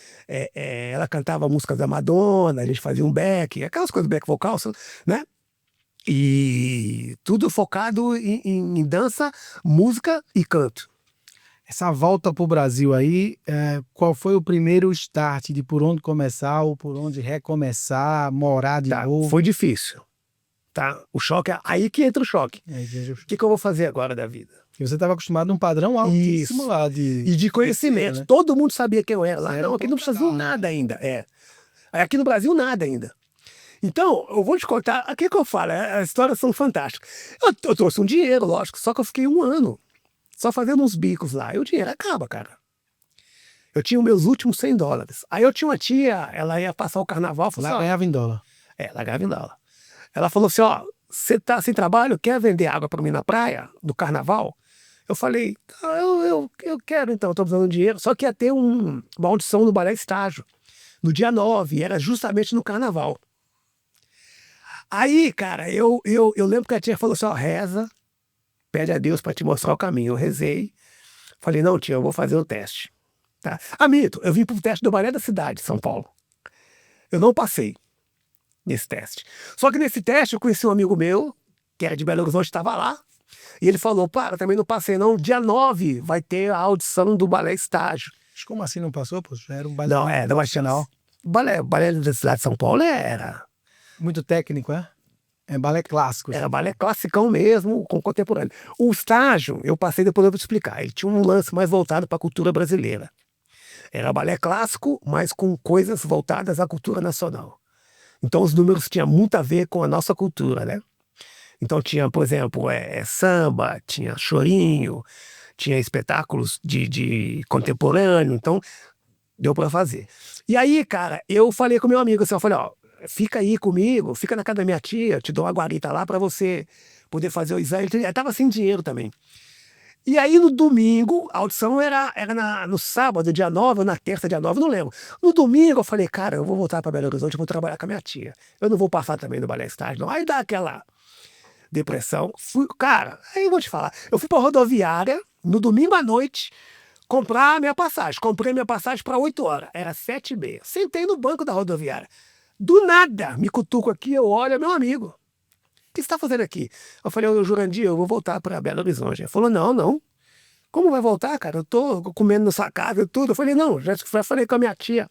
ela cantava músicas da Madonna, a gente fazia um back, aquelas coisas back vocal, né? E tudo focado em dança, música e canto. Essa volta para o Brasil aí, qual foi o primeiro start de por onde começar ou por onde recomeçar, morar de novo? Foi difícil. Tá? O choque, aí que entra o choque. O que eu vou fazer agora da vida? Porque você estava acostumado a um padrão altíssimo lá e de conhecimento. Né? Todo mundo sabia quem eu era lá. Não, aqui no Brasil nada ainda. Aqui no Brasil nada ainda. Então, eu vou te contar, o que eu falo, as histórias são fantásticas. Eu trouxe um dinheiro, lógico, só que eu fiquei 1 ano só fazendo uns bicos lá, e o dinheiro acaba, cara. Eu tinha os meus últimos $100. Aí eu tinha uma tia, ela ia passar o carnaval. Lá ganhava em dólar. Ela ganhava em dólar. Ela falou assim, ó, você tá sem trabalho, quer vender água para mim na praia, no carnaval? Eu falei, eu quero então, estou precisando de dinheiro. Só que ia ter uma audição no Balé Estágio, no dia 9, e era justamente no carnaval. Aí, cara, eu lembro que a tia falou assim, ó, reza, pede a Deus para te mostrar o caminho. Eu rezei, falei, não, tia, eu vou fazer o teste. Tá? Mito, eu vim para o teste do Balé da Cidade, São Paulo. Eu não passei nesse teste. Só que nesse teste eu conheci um amigo meu, que era de Belo Horizonte, estava lá, e ele falou, para, também não passei não, dia 9 vai ter a audição do Balé Estágio. Mas como assim não passou? Pô? Já era um balé não profissional. O balé da cidade de São Paulo era... Muito técnico, é? É balé clássico. Era balé classicão mesmo, com contemporâneo. O estágio, eu passei, depois eu vou te explicar, ele tinha um lance mais voltado para a cultura brasileira. Era balé clássico, mas com coisas voltadas à cultura nacional. Então os números tinham muito a ver com a nossa cultura, né? Então tinha, por exemplo, samba, tinha chorinho, tinha espetáculos de contemporâneo, então deu para fazer. E aí, cara, eu falei com meu amigo assim, eu falei, ó, fica aí comigo, fica na casa da minha tia, eu te dou uma guarita lá para você poder fazer o exame. Ele tava sem dinheiro também. E aí no domingo, a audição era no sábado, dia 9, ou na terça, dia 9, não lembro. No domingo eu falei, cara, eu vou voltar para Belo Horizonte, eu vou trabalhar com a minha tia. Eu não vou passar também no Balé Estágio, não. Aí dá aquela depressão. Cara, aí eu vou te falar. Eu fui para a rodoviária, no domingo à noite, comprar a minha passagem. Comprei minha passagem para 8 horas, era 7h30. Sentei no banco da rodoviária. Do nada, me cutuco aqui, eu olho, é meu amigo. O que você está fazendo aqui? Eu falei, Jurandir, eu vou voltar para Belo Horizonte. Ele falou, não. Como vai voltar, cara? Eu tô comendo na sua casa e tudo. Eu falei, não, já falei com a minha tia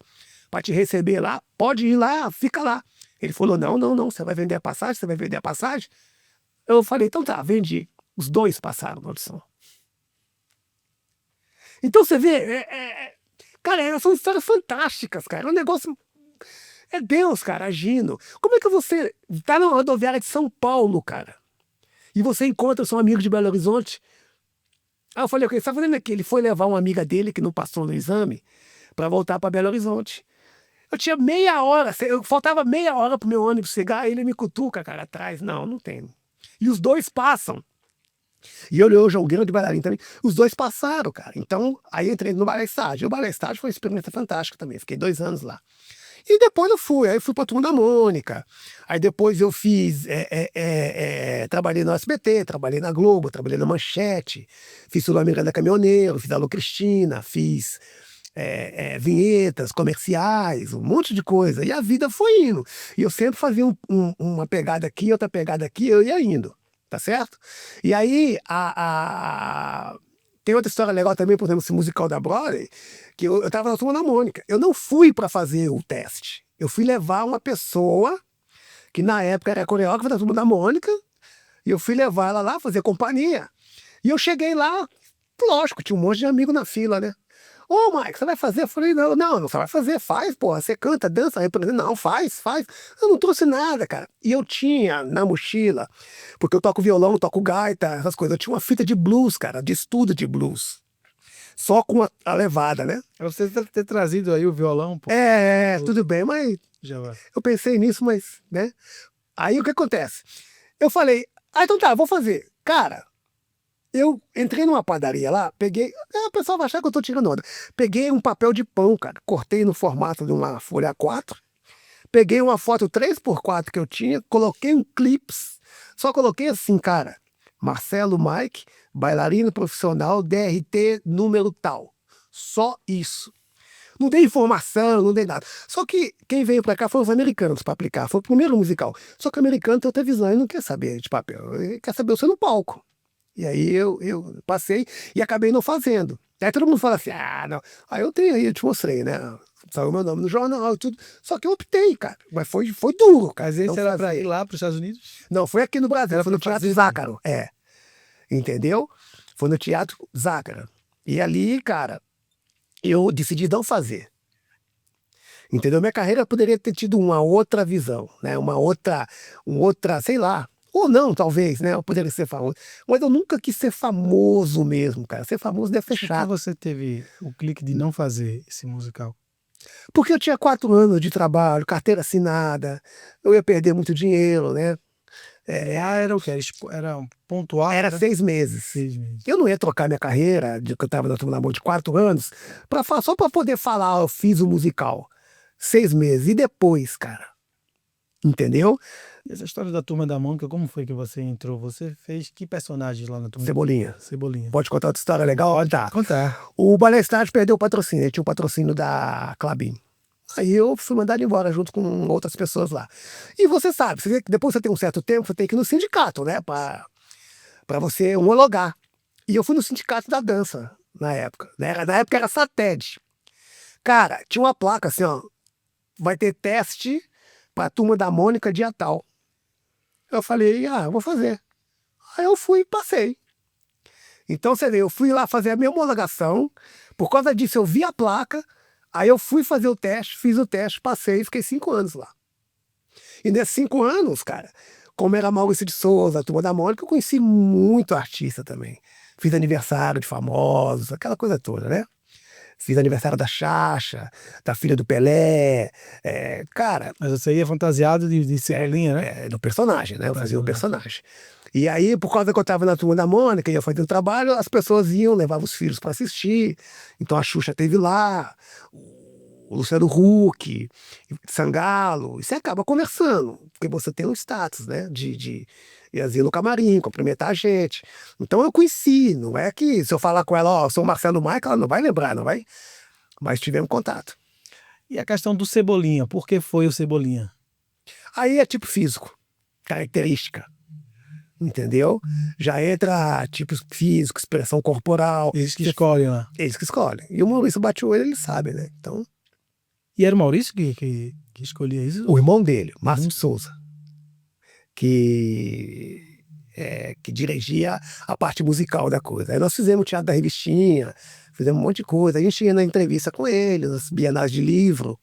para te receber lá. Pode ir lá, fica lá. Ele falou, não. Você vai vender a passagem? Você vai vender a passagem? Eu falei, então tá, vendi. Os 2 passaram na audição. Então você vê, cara, são histórias fantásticas, cara. É um negócio... É Deus, cara, agindo. Como é que você tá na rodoviária de São Paulo, cara, e você encontra seu amigo de Belo Horizonte? Aí eu falei, o que você tá fazendo aqui? Ele foi levar uma amiga dele que não passou no exame para voltar para Belo Horizonte. Eu tinha meia hora, faltava meia hora pro meu ônibus chegar, ele me cutuca, cara, atrás. Não tem. E os dois passam. E eu hoje é um grande bailarino também. Os dois passaram, cara. Então, aí entrei no Balé Estágio. O Balé Estágio foi uma experiência fantástica também. Fiquei 2 anos lá. E depois aí eu fui pra Turma da Mônica. Aí depois eu fiz, trabalhei no SBT, trabalhei na Globo, trabalhei na Manchete, fiz Sul-Americana Caminhoneiro, fiz Alô Cristina, fiz vinhetas, comerciais, um monte de coisa. E a vida foi indo. E eu sempre fazia uma pegada aqui, outra pegada aqui, eu ia indo. Tá certo? E aí, tem outra história legal também, por exemplo, esse musical da Broadway, que eu tava na Turma da Mônica. Eu não fui para fazer o teste. Eu fui levar uma pessoa, que na época era coreógrafa da Turma da Mônica, e eu fui levar ela lá, fazer companhia. E eu cheguei lá, lógico, tinha um monte de amigo na fila, né? Ô, Mike, você vai fazer? Eu falei, não, você vai fazer, faz, porra. Você canta, dança, representa. Não, faz. Eu não trouxe nada, cara. E eu tinha na mochila, porque eu toco violão, toco gaita, essas coisas. Eu tinha uma fita de blues, cara, de estudo de blues. Só com a levada, né? É você ter trazido aí o violão, pô. Tudo bem, mas Já vai. eu pensei nisso, mas, né? Aí o que acontece? Eu falei, então tá, vou fazer. Cara, eu entrei numa padaria lá, peguei. O pessoal vai achar que eu tô tirando onda. Peguei um papel de pão, cara. Cortei no formato de uma folha A4. Peguei uma foto 3x4 que eu tinha, coloquei um clips. Só coloquei assim, cara. Marcelo Mike, bailarino profissional, DRT número tal. Só isso. Não dei informação, não dei nada. Só que quem veio pra cá foram os americanos pra aplicar. Foi o primeiro musical. Só que o americano tem outra visão, ele não quer saber de papel. Ele quer saber você no palco. E aí eu passei e acabei não fazendo. Aí todo mundo fala assim, não. Aí eu te mostrei, né? Saiu meu nome no jornal e tudo. Só que eu optei, cara. Mas foi duro, cara. Às vezes era pra ir lá pros Estados Unidos? Não, foi aqui no Brasil, Era foi no pra Teatro fazer. Zácaro. Entendeu? Foi no Teatro Zácaro. E ali, cara, eu decidi não fazer. Entendeu? Minha carreira poderia ter tido uma outra visão, né? Uma outra, sei lá. Ou não, talvez, né? Eu poderia ser famoso. Mas eu nunca quis ser famoso mesmo, cara. Ser famoso deve ser Por que chato. você teve o clique de não fazer esse musical? Porque eu tinha 4 anos de trabalho, carteira assinada, eu ia perder muito dinheiro, né? Lá era o quê? Era pontual? Era né? 6 meses. 6 meses. Eu não ia trocar minha carreira, de que eu estava na Turma da Mônica de 4 anos, só para poder falar, eu fiz o musical. 6 meses. E depois, cara? Entendeu? E essa história da Turma da Mônica, como foi que você entrou? Você fez que personagem lá na Turma? Cebolinha. Cebolinha. Pode contar outra história legal? Pode tá. Contar. O Balé Estágio perdeu o patrocínio, ele tinha um patrocínio da Klabin. Aí eu fui mandado embora junto com outras pessoas lá. E você sabe, depois você tem um certo tempo, você tem que ir no sindicato, né? Para você homologar. E eu fui no sindicato da dança na época. Né? Na época era SATED. Cara, tinha uma placa assim, ó. Vai ter teste para a Turma da Mônica dia tal. Eu falei, vou fazer. Aí eu fui e passei. Então você vê, eu fui lá fazer a minha homologação. Por causa disso eu vi a placa. Aí eu fui fazer o teste, fiz o teste, passei e fiquei 5 anos lá. E nesses 5 anos, cara, como era Maurício de Souza, a Turma da Mônica, eu conheci muito artista também. Fiz aniversário de famosos, aquela coisa toda, né? Fiz aniversário da Xaxa, da filha do Pelé, cara... Mas você ia fantasiado de Cebolinha, né? Do personagem, né? Eu fazia o personagem. E aí, por causa que eu estava na Turma da Mônica, ia fazer o trabalho, as pessoas iam, levavam os filhos para assistir. Então a Xuxa esteve lá, o Luciano Huck, Sangalo, e você acaba conversando, porque você tem um status, né? De ir no camarim, cumprimentar a gente. Então eu conheci, não é que se eu falar com ela, eu sou o Marcelo Mike, ela não vai lembrar, não vai? Mas tivemos contato. E a questão do Cebolinha, por que foi o Cebolinha? Aí é tipo físico, característica. Entendeu? Já entra tipo físico, expressão corporal. Eles que escolhem lá. Eles que escolhem. E o Maurício bate o olho, ele sabe, né? Então... E era o Maurício que escolhia isso? O irmão dele, Márcio de Souza, que dirigia a parte musical da coisa. Aí nós fizemos o teatro da revistinha, fizemos um monte de coisa. A gente ia na entrevista com ele, nas bienais de livro,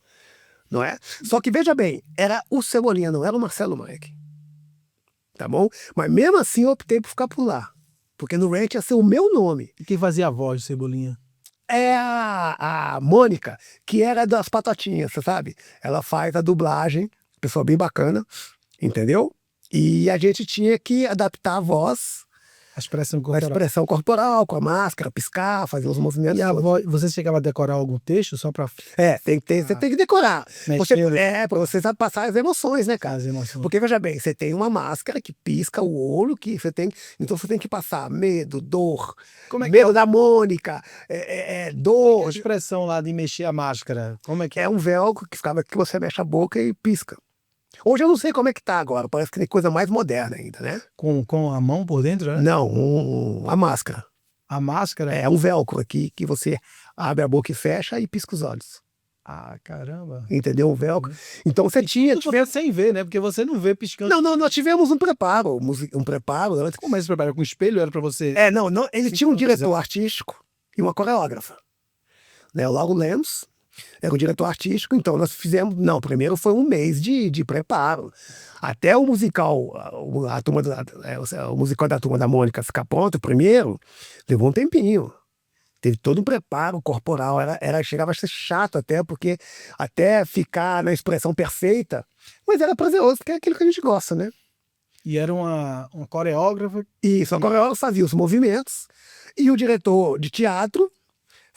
não é? Só que veja bem, era o Cebolinha, não era o Marcelo Mike. Tá bom? Mas mesmo assim eu optei por ficar por lá. Porque no Ranch ia ser o meu nome. E quem fazia a voz do Cebolinha? É a Mônica, que era das Patotinhas, você sabe? Ela faz a dublagem, pessoa bem bacana, entendeu? E a gente tinha que adaptar a voz, A expressão a corporal. expressão corporal, com a máscara, piscar, fazer os movimentos E a todos. voz, você chegava a decorar algum texto só para Você tem que decorar. mexer Pra você sabe passar as emoções, né, cara? as emoções? Porque, veja bem, você tem uma máscara que pisca o olho, que você tem. Então você tem que passar medo, dor, Como é que medo da Mônica, a dor. expressão lá de mexer a máscara? Como é que É um velcro que ficava que você mexe a boca e pisca. Hoje eu não sei como é que tá agora, parece que tem coisa mais moderna ainda, né? com a mão por dentro, né? Não, a máscara. A máscara? É um velcro aqui que você abre a boca e fecha e pisca os olhos. Ah, caramba. Entendeu? Um velcro. Então você tinha. Tudo você sem ver, né? Porque você não vê piscando. Não, nós tivemos um preparo. Um preparo. Como é que você prepara? Com espelho era para você? Não, ele tinha um diretor artístico e uma coreógrafa. Né? O Lauro Lemos era o diretor artístico, então nós fizemos. Não, primeiro foi um mês de preparo. Até o musical, o musical da Turma da Mônica ficar pronto, primeiro, levou um tempinho. Teve todo um preparo corporal, chegava a ser chato até, porque até ficar na expressão perfeita, mas era prazeroso, porque é aquilo que a gente gosta, né? E era uma coreógrafa. Isso, a coreógrafa fazia os movimentos e o diretor de teatro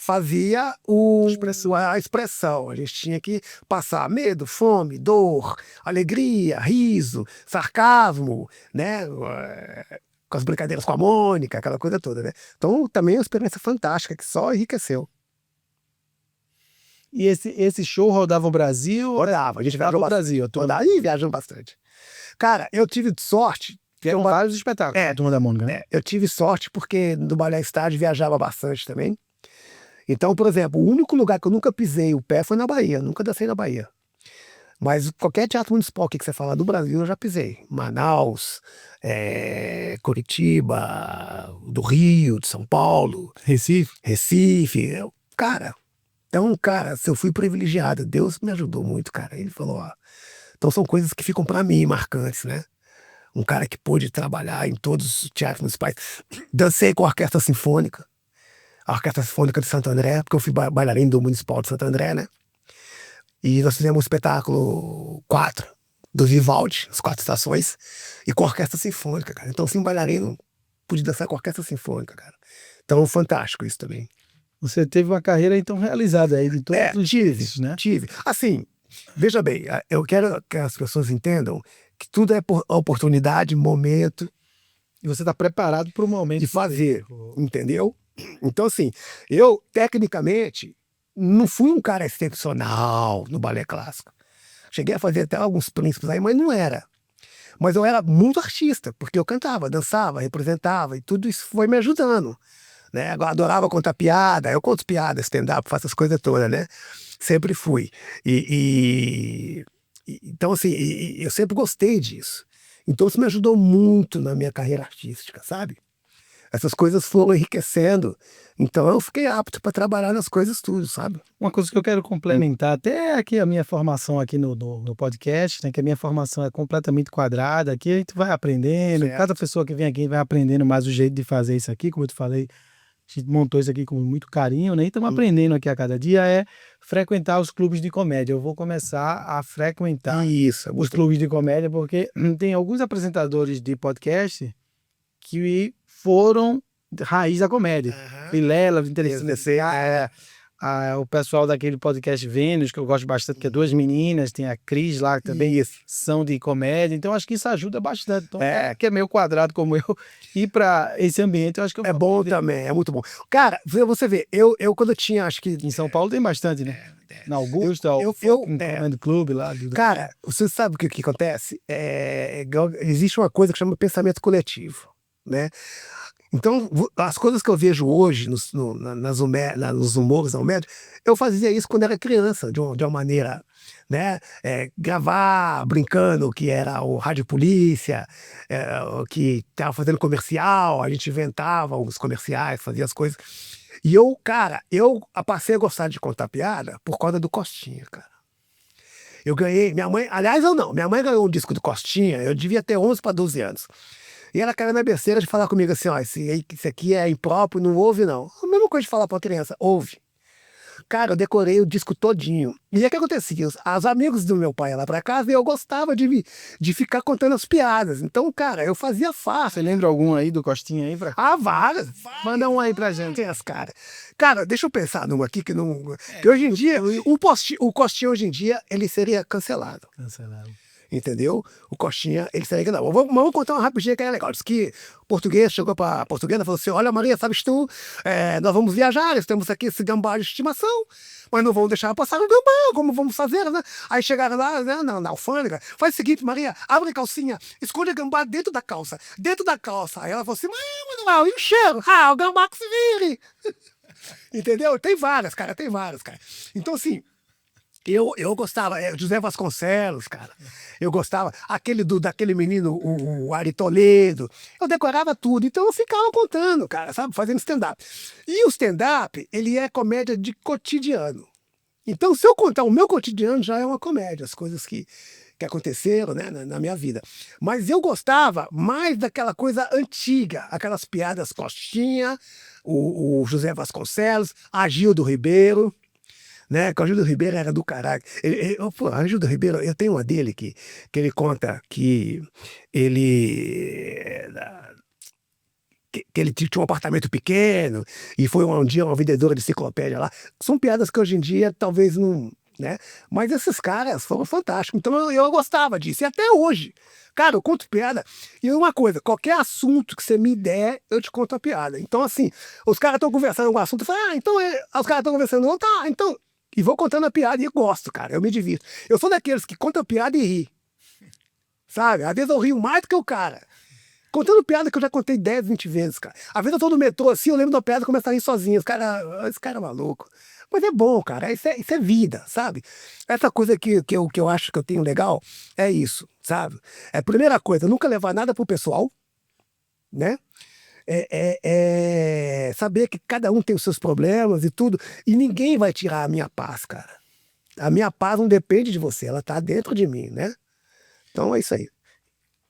fazia a expressão. A gente tinha que passar medo, fome, dor, alegria, riso, sarcasmo, né? Com as brincadeiras com a Mônica, aquela coisa toda, né? Então, também é uma experiência fantástica, que só enriqueceu. E esse show rodava o Brasil? Rodava, a gente viajou o Brasil. Rodava e viajamos bastante. Cara, eu tive sorte. Tem vários espetáculos. É, a Turma da Mônica, né? Eu tive sorte porque no Balé Estádio viajava bastante também. Então, por exemplo, o único lugar que eu nunca pisei o pé foi na Bahia, nunca dancei na Bahia. Mas qualquer teatro municipal que você falar do Brasil, eu já pisei. Manaus, Curitiba, do Rio, de São Paulo, Recife. Então, se eu fui privilegiado, Deus me ajudou muito, cara. Ele falou, ó. Então são coisas que ficam para mim marcantes, né? Um cara que pôde trabalhar em todos os teatros municipais. Dancei com a Orquestra Sinfônica. A Orquestra Sinfônica de Santo André, porque eu fui bailarino do Municipal de Santo André, né? E nós fizemos um espetáculo 4 do Vivaldi, as 4 estações, e com a Orquestra Sinfônica, cara. Então, assim, um bailarino pude dançar com a Orquestra Sinfônica, cara. Então, fantástico isso também. Você teve uma carreira, então, realizada aí de todos os tipos, né? Tive. Assim, veja bem, eu quero que as pessoas entendam que tudo é oportunidade, momento. E você está preparado para o momento de fazer, entendeu? Então, assim, eu, tecnicamente, não fui um cara excepcional no balé clássico. Cheguei a fazer até alguns príncipes aí, mas não era. Mas eu era muito artista, porque eu cantava, dançava, representava, e tudo isso foi me ajudando. Né? Agora, adorava contar piada, eu conto piada, stand-up, faço as coisas todas, né? Sempre fui. Então, assim, eu sempre gostei disso. Então, isso me ajudou muito na minha carreira artística, sabe? Essas coisas foram enriquecendo. Então, eu fiquei apto para trabalhar nas coisas tudo, sabe? Uma coisa que eu quero complementar, até aqui a minha formação aqui no podcast, né, que a minha formação é completamente quadrada, aqui a gente vai aprendendo, Certo. cada pessoa que vem aqui vai aprendendo mais o jeito de fazer isso aqui, como eu te falei, a gente montou isso aqui com muito carinho, né? E estamos aprendendo aqui a cada dia é frequentar os clubes de comédia. Eu vou começar a frequentar os clubes de comédia, porque tem alguns apresentadores de podcast que foram raiz da comédia. Vilela, interessante. O pessoal daquele podcast Vênus, que eu gosto bastante, que é 2 meninas, tem a Cris lá, que também são de comédia. Então, acho que isso ajuda bastante. Então, que é meio quadrado como eu, ir para esse ambiente, eu acho que é bom também, é muito bom. Cara, você vê, eu quando eu tinha, acho que... Em São Paulo tem bastante, né? Na Augusta, eu Clube lá. Cara, você sabe o que acontece? Existe uma coisa que chama pensamento coletivo, né? Então, as coisas que eu vejo hoje nos humores da Almédia, eu fazia isso quando era criança, de uma maneira, né? Gravar brincando, que era o Rádio Polícia, que estava fazendo comercial, a gente inventava os comerciais, fazia as coisas. E eu passei a gostar de contar piada por causa do Costinha, cara. Eu ganhei, minha mãe ganhou um disco do Costinha, eu devia ter 11 para 12 anos. E ela caiu na besteira de falar comigo assim, ó, isso aqui é impróprio, não ouve não. A mesma coisa de falar pra uma criança, ouve. Cara, eu decorei o disco todinho. E aí o que acontecia? Os amigos do meu pai iam lá pra casa e eu gostava de ficar contando as piadas. Então, cara, eu fazia Você fácil. lembra algum aí do Costinha aí? Ah, várias. Manda um aí pra gente. Cara. Cara, deixa eu pensar numa aqui que não. Que hoje em dia, o Costinha hoje em dia, ele seria cancelado. Cancelado. Entendeu? O Costinha, ele seria não. Vamos contar uma rapidinha que é legal. Diz que o português chegou para a portuguesa e falou assim: olha, Maria, sabes tu, nós vamos viajar, temos aqui esse gambá de estimação, mas não vamos deixar passar o gambá, como vamos fazer, né? Aí chegaram lá, né, na alfândega, faz o seguinte, Maria, abre a calcinha, esconde o gambá dentro da calça, dentro da calça. Aí ela falou assim: mas Manuel, e o cheiro? Ah, o gambá que se vire. Entendeu? Tem várias, cara, tem várias, cara. Então, assim. Eu gostava, José Vasconcelos, cara. Eu gostava, daquele menino, o Ari Toledo. Eu decorava tudo, então eu ficava contando, cara, sabe? Fazendo stand-up. E o stand-up, ele é comédia de cotidiano. Então, se eu contar o meu cotidiano, já é uma comédia, as coisas que aconteceram, né, na minha vida. Mas eu gostava mais daquela coisa antiga, aquelas piadas Costinha, o José Vasconcelos, Agildo Ribeiro. Né? Que o Agildo Ribeiro era do caralho. Agildo Ribeiro, eu tenho uma dele que ele conta que ele tinha um apartamento pequeno e foi um dia uma vendedora de enciclopédia lá. São piadas que hoje em dia talvez não, né? Mas esses caras foram fantásticos. Então eu gostava disso. E até hoje, cara, eu conto piada. E uma coisa, qualquer assunto que você me der, eu te conto a piada. Então, assim, os caras estão conversando um assunto, eu falo, então os caras estão conversando, não, tá, então. E vou contando a piada e eu gosto, cara. Eu me divirto. Eu sou daqueles que contam a piada e ri. Sabe? Às vezes eu rio mais do que o cara. Contando piada que eu já contei 10, 20 vezes, cara. Às vezes eu tô no metrô assim, eu lembro da piada e começo a rir sozinho. Esse cara é maluco. Mas é bom, cara. Isso é vida, sabe? Essa coisa que eu acho que eu tenho legal é isso, sabe? É a primeira coisa, nunca levar nada pro pessoal, né? Saber que cada um tem os seus problemas e tudo, e ninguém vai tirar a minha paz, cara. A minha paz não depende de você, ela tá dentro de mim, né? Então é isso aí.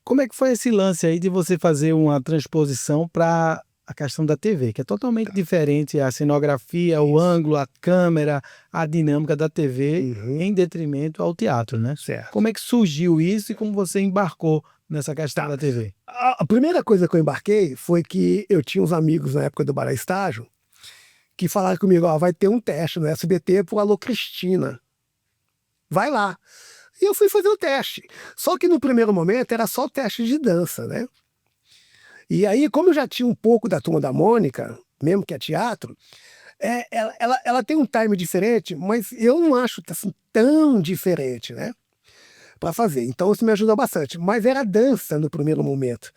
Como é que foi esse lance aí de você fazer uma transposição para a questão da TV, que é totalmente diferente a cenografia, o ângulo, a câmera, a dinâmica da TV, em detrimento ao teatro, né? Certo. Como é que surgiu isso e como você embarcou nessa questão da TV? A primeira coisa que eu embarquei foi que eu tinha uns amigos na época do Balé Estágio que falaram comigo, ó, vai ter um teste no SBT pro Alô Cristina. Vai lá. E eu fui fazer o teste. Só que no primeiro momento era só teste de dança, né? E aí, como eu já tinha um pouco da Turma da Mônica, mesmo que é teatro, ela tem um time diferente, mas eu não acho assim, tão diferente, né? Para fazer. Então isso me ajudou bastante. Mas era dança no primeiro momento.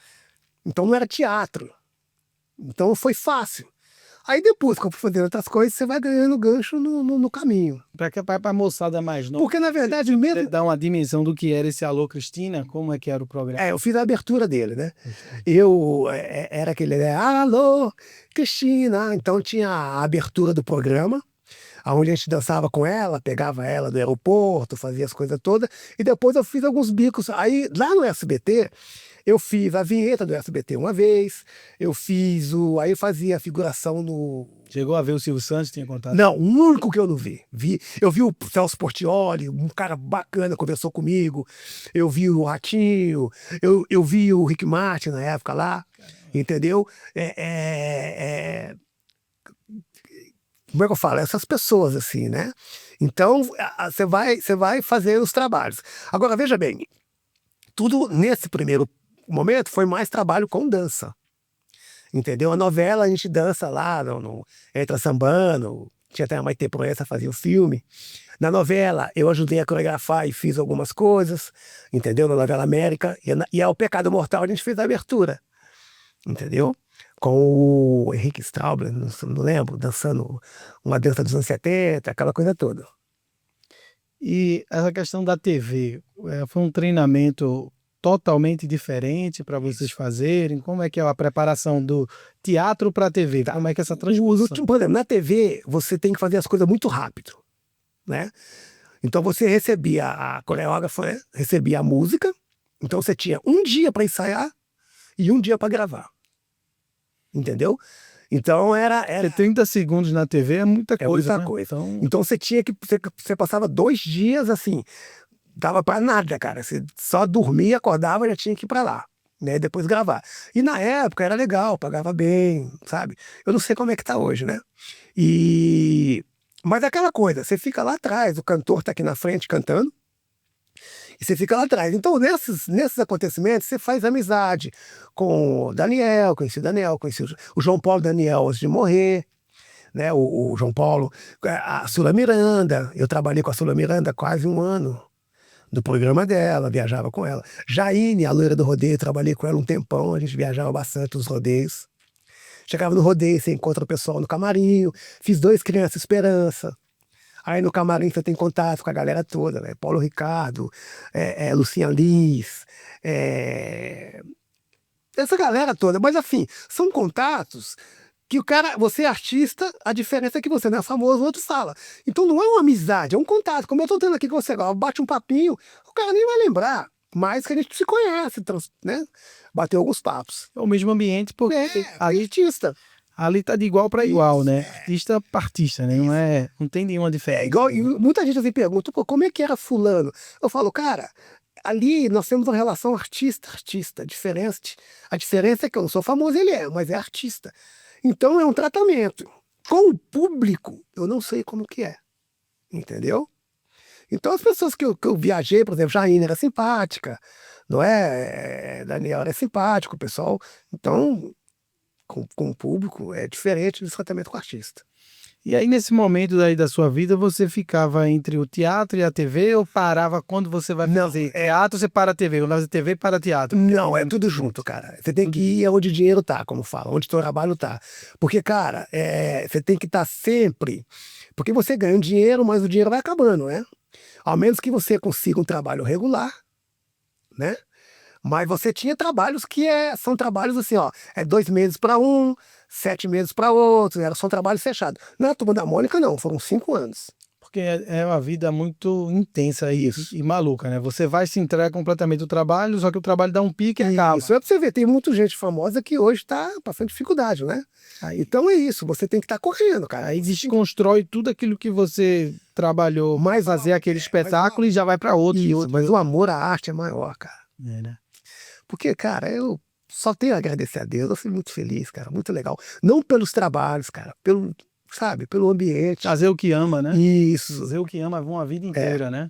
Então não era teatro. Então foi fácil. Aí depois, quando eu fui fazendo outras coisas, você vai ganhando gancho no caminho. Para a moçada mais nova. Porque, na verdade, mesmo. Dar uma dimensão do que era esse Alô Cristina, como é que era o programa? Eu fiz a abertura dele, né? Eu era aquele, Alô, Cristina. Então tinha a abertura do programa, onde a gente dançava com ela, pegava ela do aeroporto, fazia as coisas todas, e depois eu fiz alguns bicos. Aí, lá no SBT, eu fiz a vinheta do SBT uma vez, aí eu fazia a figuração no... Chegou a ver o Silvio Santos, tinha contado? Não, o único que eu não vi. Eu vi o Celso Portiolli, um cara bacana, conversou comigo. Eu vi o Ratinho, eu vi o Rick Martin na época lá, entendeu? Como é que eu falo? Essas pessoas, assim, né? Então, você vai fazer os trabalhos. Agora, veja bem, tudo nesse primeiro momento foi mais trabalho com dança. Entendeu? A novela a gente dança lá, entra sambando, tinha até a Maite Proença fazia o filme. Na novela eu ajudei a coreografar e fiz algumas coisas, entendeu? Na novela América. E ao Pecado Mortal a gente fez a abertura, entendeu? Com o Henrique Straubler, não lembro, dançando uma dança dos anos 70, aquela coisa toda. E essa questão da TV, foi um treinamento totalmente diferente para vocês fazerem? Como é que é a preparação do teatro para a TV? Como é que é essa transposição? Por exemplo, na TV você tem que fazer as coisas muito rápido, né? Então você recebia, a coreógrafa recebia a música, então você tinha um dia para ensaiar e um dia para gravar. Entendeu? Então era 30 segundos na TV é muita coisa, muita né? coisa. Então, Então você tinha que você passava 2 dias assim, dava para nada, cara. Você só dormia, acordava, já tinha que ir para lá, né? Depois gravar. E na época era legal, pagava bem, sabe? Eu não sei como é que tá hoje, né? Mas aquela coisa, você fica lá atrás, o cantor tá aqui na frente cantando, e você fica lá atrás. Então, nesses acontecimentos, você faz amizade com o Daniel, conheci o João Paulo Daniel antes de morrer, né? O João Paulo, a Sula Miranda. Eu trabalhei com a Sula Miranda quase 1 ano do programa dela, viajava com ela. Jaine, a loira do rodeio, trabalhei com ela um tempão, a gente viajava bastante os rodeios. Chegava no rodeio, você encontra o pessoal no camarim, fiz 2 Criança Esperança. Aí no camarim você tem contato com a galera toda, né? Paulo Ricardo, Lucinha Liz, essa galera toda. Mas assim, são contatos que o cara, você é artista, a diferença é que você não é famoso, o outro fala. Então não é uma amizade, é um contato. Como eu tô tendo aqui com você agora, bate um papinho, o cara nem vai lembrar. Mais que a gente se conhece, né? Bateu alguns papos. é o mesmo ambiente, porque ali, Artista. ali tá de igual para igual, né? Artista para artista, né? Não tem nenhuma diferença. Igual, e muita gente assim pergunta, pô, como é que era fulano? Eu falo, cara, ali nós temos uma relação artista-artista. A diferença é que eu não sou famoso, ele é, mas é artista. Então é um tratamento. Com o público, eu não sei como que é. Entendeu? Então as pessoas que eu viajei, por exemplo, Jaine era simpática, não é? Daniel era simpático, o pessoal. Então, com o público é diferente do tratamento com o artista. E aí, nesse momento daí da sua vida, você ficava entre o teatro e a TV ou parava quando você vai fazer teatro, você para a TV, quando vai fazer TV, para teatro? Não, é tudo junto, cara. Você tem que ir onde o dinheiro tá, como fala, onde o seu trabalho tá. Porque, cara, você tem que estar sempre... Porque você ganha um dinheiro, mas o dinheiro vai acabando, né? Ao menos que você consiga um trabalho regular, né? Mas você tinha trabalhos que são trabalhos assim, ó, 2 meses para um, 7 meses para outro, são trabalhos fechados. Na Turma da Mônica, não, foram 5 anos. Porque é uma vida muito intensa e maluca, né? Você vai se entregar completamente no trabalho, só que o trabalho dá um pique e acaba. Isso é pra você ver, tem muita gente famosa que hoje está passando dificuldade, né? Então é isso, você tem que estar correndo, cara. Aí desconstrói tudo aquilo que você trabalhou, mais fazer aquele espetáculo e já vai para outro. Isso, mas o amor à arte é maior, cara. Né? Porque, cara, eu só tenho a agradecer a Deus, eu fui muito feliz, cara, muito legal. Não pelos trabalhos, cara, pelo ambiente. Fazer o que ama, né? Isso. Fazer o que ama uma vida inteira, né?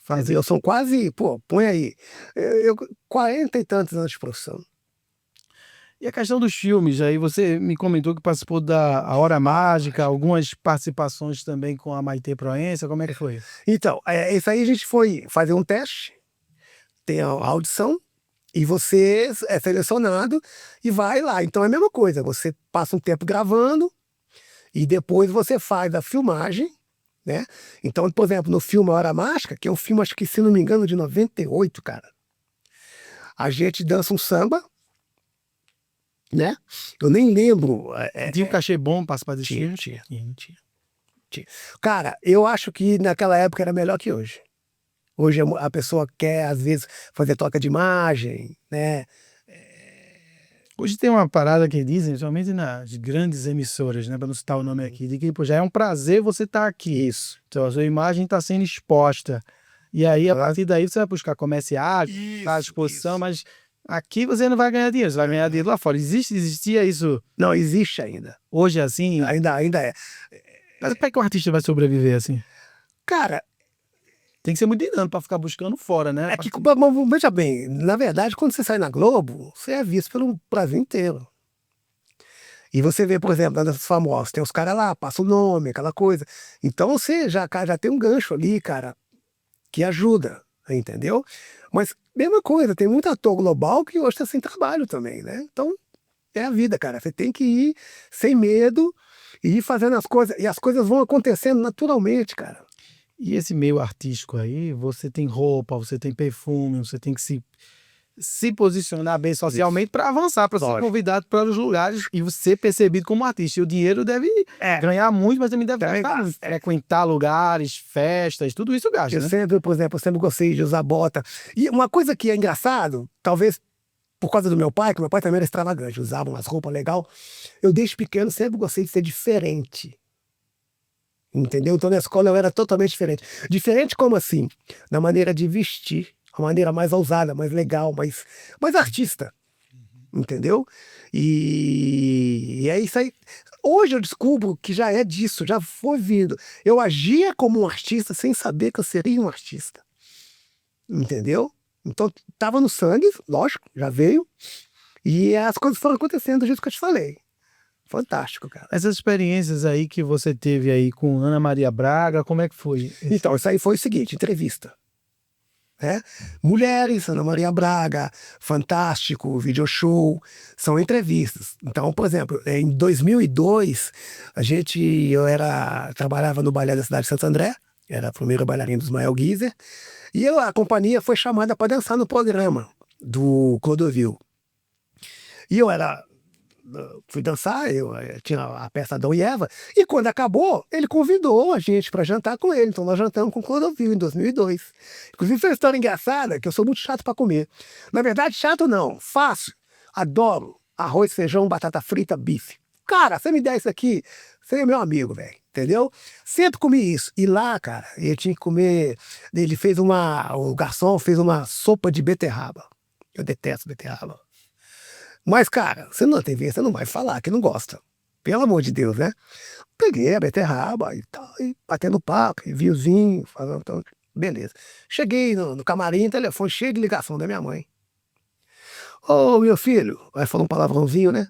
Fazer. Eu sou quase, põe aí, 40 e tantos anos de profissão. E a questão dos filmes, aí você me comentou que participou da A Hora Mágica, algumas participações também com a Maitê Proença, como é que foi? Então, isso aí a gente foi fazer um teste, tem a audição, e você é selecionado e vai lá. Então é a mesma coisa, você passa um tempo gravando e depois você faz a filmagem, né? Então, por exemplo, no filme A Hora Mágica, que é um filme, acho que se não me engano, de 98, cara, a gente dança um samba, né? Eu nem lembro. Tinha um cachê bom participar desse filme? Tinha. Cara, eu acho que naquela época era melhor que hoje. Hoje a pessoa quer, às vezes, fazer troca de imagem, né? Hoje tem uma parada que dizem, somente nas grandes emissoras, né, para não citar o nome aqui, de que pô, já é um prazer você estar aqui. Isso. Então a sua imagem está sendo exposta. E aí, a partir daí, você vai buscar comerciais, a exposição, mas aqui você não vai ganhar dinheiro, você vai ganhar dinheiro lá fora. Existia isso? Não, existe ainda. Hoje é assim? Ainda é. Mas como é que o artista vai sobreviver assim? Cara, tem que ser muito dinâmico para ficar buscando fora, né? Veja bem, na verdade, quando você sai na Globo, você é visto pelo Brasil inteiro. E você vê, por exemplo, nas famosas, tem os caras lá, passa o nome, aquela coisa. Então você já tem um gancho ali, cara, que ajuda, entendeu? Mas, mesma coisa, tem muito ator global que hoje está sem trabalho também, né? Então, é a vida, cara. Você tem que ir sem medo e ir fazendo as coisas. E as coisas vão acontecendo naturalmente, cara. E esse meio artístico aí, você tem roupa, você tem perfume, você tem que se posicionar bem socialmente para avançar, para ser convidado para os lugares e ser percebido como artista. E o dinheiro deve ganhar muito, mas também deve gastar muito. Frequentar lugares, festas, tudo isso gasta, Eu sempre, por exemplo, gostei de usar bota. E uma coisa que é engraçado, talvez por causa do meu pai, que meu pai também era extravagante, usava umas roupas legais. Eu, desde pequeno, sempre gostei de ser diferente. Entendeu? Então, na escola eu era totalmente diferente. Diferente como assim? Na maneira de vestir, a maneira mais ousada, mais legal, mais artista. Entendeu? E é isso aí. Hoje eu descubro que já é disso, já foi vindo. Eu agia como um artista sem saber que eu seria um artista. Entendeu? Então, estava no sangue, lógico, já veio. E as coisas foram acontecendo do jeito que eu te falei. Fantástico, cara. Essas experiências aí que você teve aí com Ana Maria Braga, como é que foi? Então, isso aí foi o seguinte, entrevista. Né? Mulheres, Ana Maria Braga, Fantástico, Video Show, são entrevistas. Então, por exemplo, em 2002, trabalhava no balé da cidade de Santo André, era o primeiro bailarino do Ismael Guiser, e a companhia foi chamada para dançar no programa do Clodovil. E fui dançar, eu tinha a peça Adão e Eva, e quando acabou, ele convidou a gente para jantar com ele. Então nós jantamos com o Clodovil em 2002. Inclusive, foi uma história engraçada, que eu sou muito chato para comer. Na verdade, chato não, fácil. Adoro arroz, feijão, batata frita, bife. Cara, você me der isso aqui, você é meu amigo, velho. Entendeu? Sempre comi isso. E lá, cara, ele tinha que comer. O garçom fez uma sopa de beterraba. Eu detesto beterraba. Mas, cara, você não tem você não vai falar que não gosta. Pelo amor de Deus, né? Peguei a beterraba e tal, e batendo papo, e vinhozinho, falando, então, beleza. Cheguei no camarim, telefone cheio de ligação da minha mãe. Ô, meu filho, aí falou um palavrãozinho, né?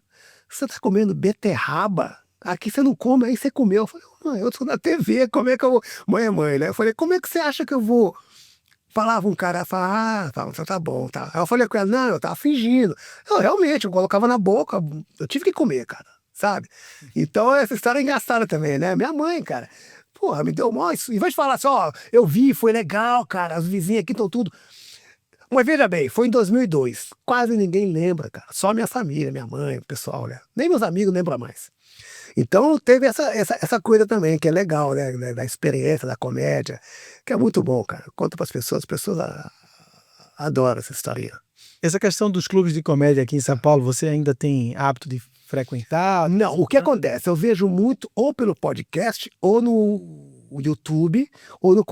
Você tá comendo beterraba? Aqui você não come, aí você comeu. Eu falei, mãe, eu tô na TV, como é que eu vou... Mãe é mãe, né? Eu falei, como é que você acha que eu vou... Falava um cara, falava, tá bom, tá. Aí eu falei com ela, não, eu tava fingindo. Eu realmente, eu colocava na boca, eu tive que comer, cara, sabe? Então essa história é engraçada também, né? Minha mãe, cara, porra, me deu mó isso. Em vez de falar assim, ó, eu vi, foi legal, cara, as vizinhas aqui estão tudo. Mas veja bem, foi em 2002, quase ninguém lembra, cara, só minha família, minha mãe, o pessoal, né? Nem meus amigos lembram mais. Então teve essa coisa também, que é legal, né? Da experiência, da comédia, que é muito bom, cara. Conta para as pessoas adoram essa historinha. Essa questão dos clubes de comédia aqui em São Paulo, você ainda tem hábito de frequentar? Não, o que acontece? Eu vejo muito ou pelo podcast, ou no YouTube, ou no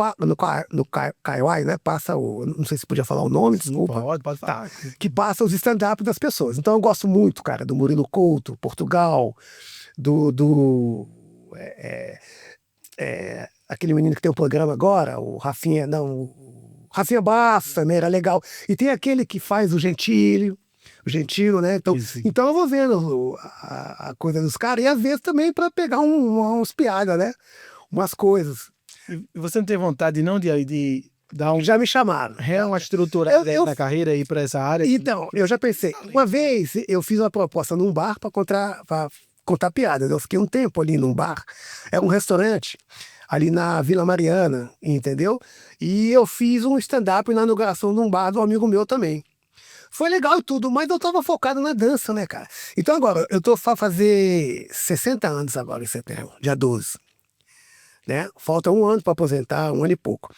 Kaiowai, né? Passa não sei se podia falar o nome, desculpa. Pode falar. Que passa os stand-up das pessoas. Então eu gosto muito, cara, do Murilo Couto, Portugal, aquele menino que tem o programa agora, o Rafinha Bastos também era legal. E tem aquele que faz o Gentílio, né? Então eu vou vendo a coisa dos caras, e às vezes também para pegar uns piadas, né? Umas coisas. E você não tem vontade não de dar Já me chamaram. uma estrutura na carreira e ir para essa área? Então, eu já pensei. Uma vez eu fiz uma proposta num bar para contar piadas. Eu fiquei um tempo ali num bar. Era um restaurante ali na Vila Mariana, entendeu? E eu fiz um stand-up na inauguração de um bar do amigo meu também. Foi legal e tudo, mas eu tava focado na dança, né, cara? Então agora, eu tô a fazer 60 anos agora em setembro, dia 12. Né? Falta um ano para aposentar, um ano e pouco.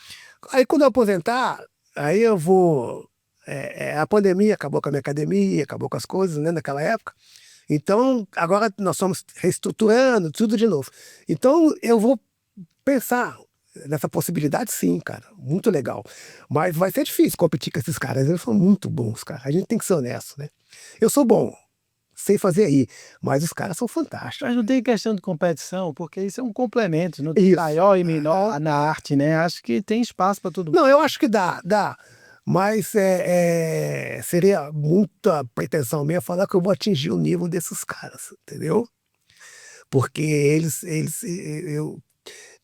Aí quando eu aposentar, aí eu vou... a pandemia acabou com a minha academia, acabou com as coisas, né, naquela época. Então, agora nós estamos reestruturando tudo de novo. Então, eu vou pensar nessa possibilidade, sim, cara. Muito legal. Mas vai ser difícil competir com esses caras. Eles são muito bons, cara. A gente tem que ser honesto, né? Eu sou bom, sei fazer aí, mas os caras são fantásticos. Mas não tem questão de competição, porque isso é um complemento, não Isso. maior e menor na arte, né? Acho que tem espaço para todo mundo. Não, eu acho que dá. Mas seria muita pretensão minha falar que eu vou atingir o nível desses caras, entendeu? Porque eu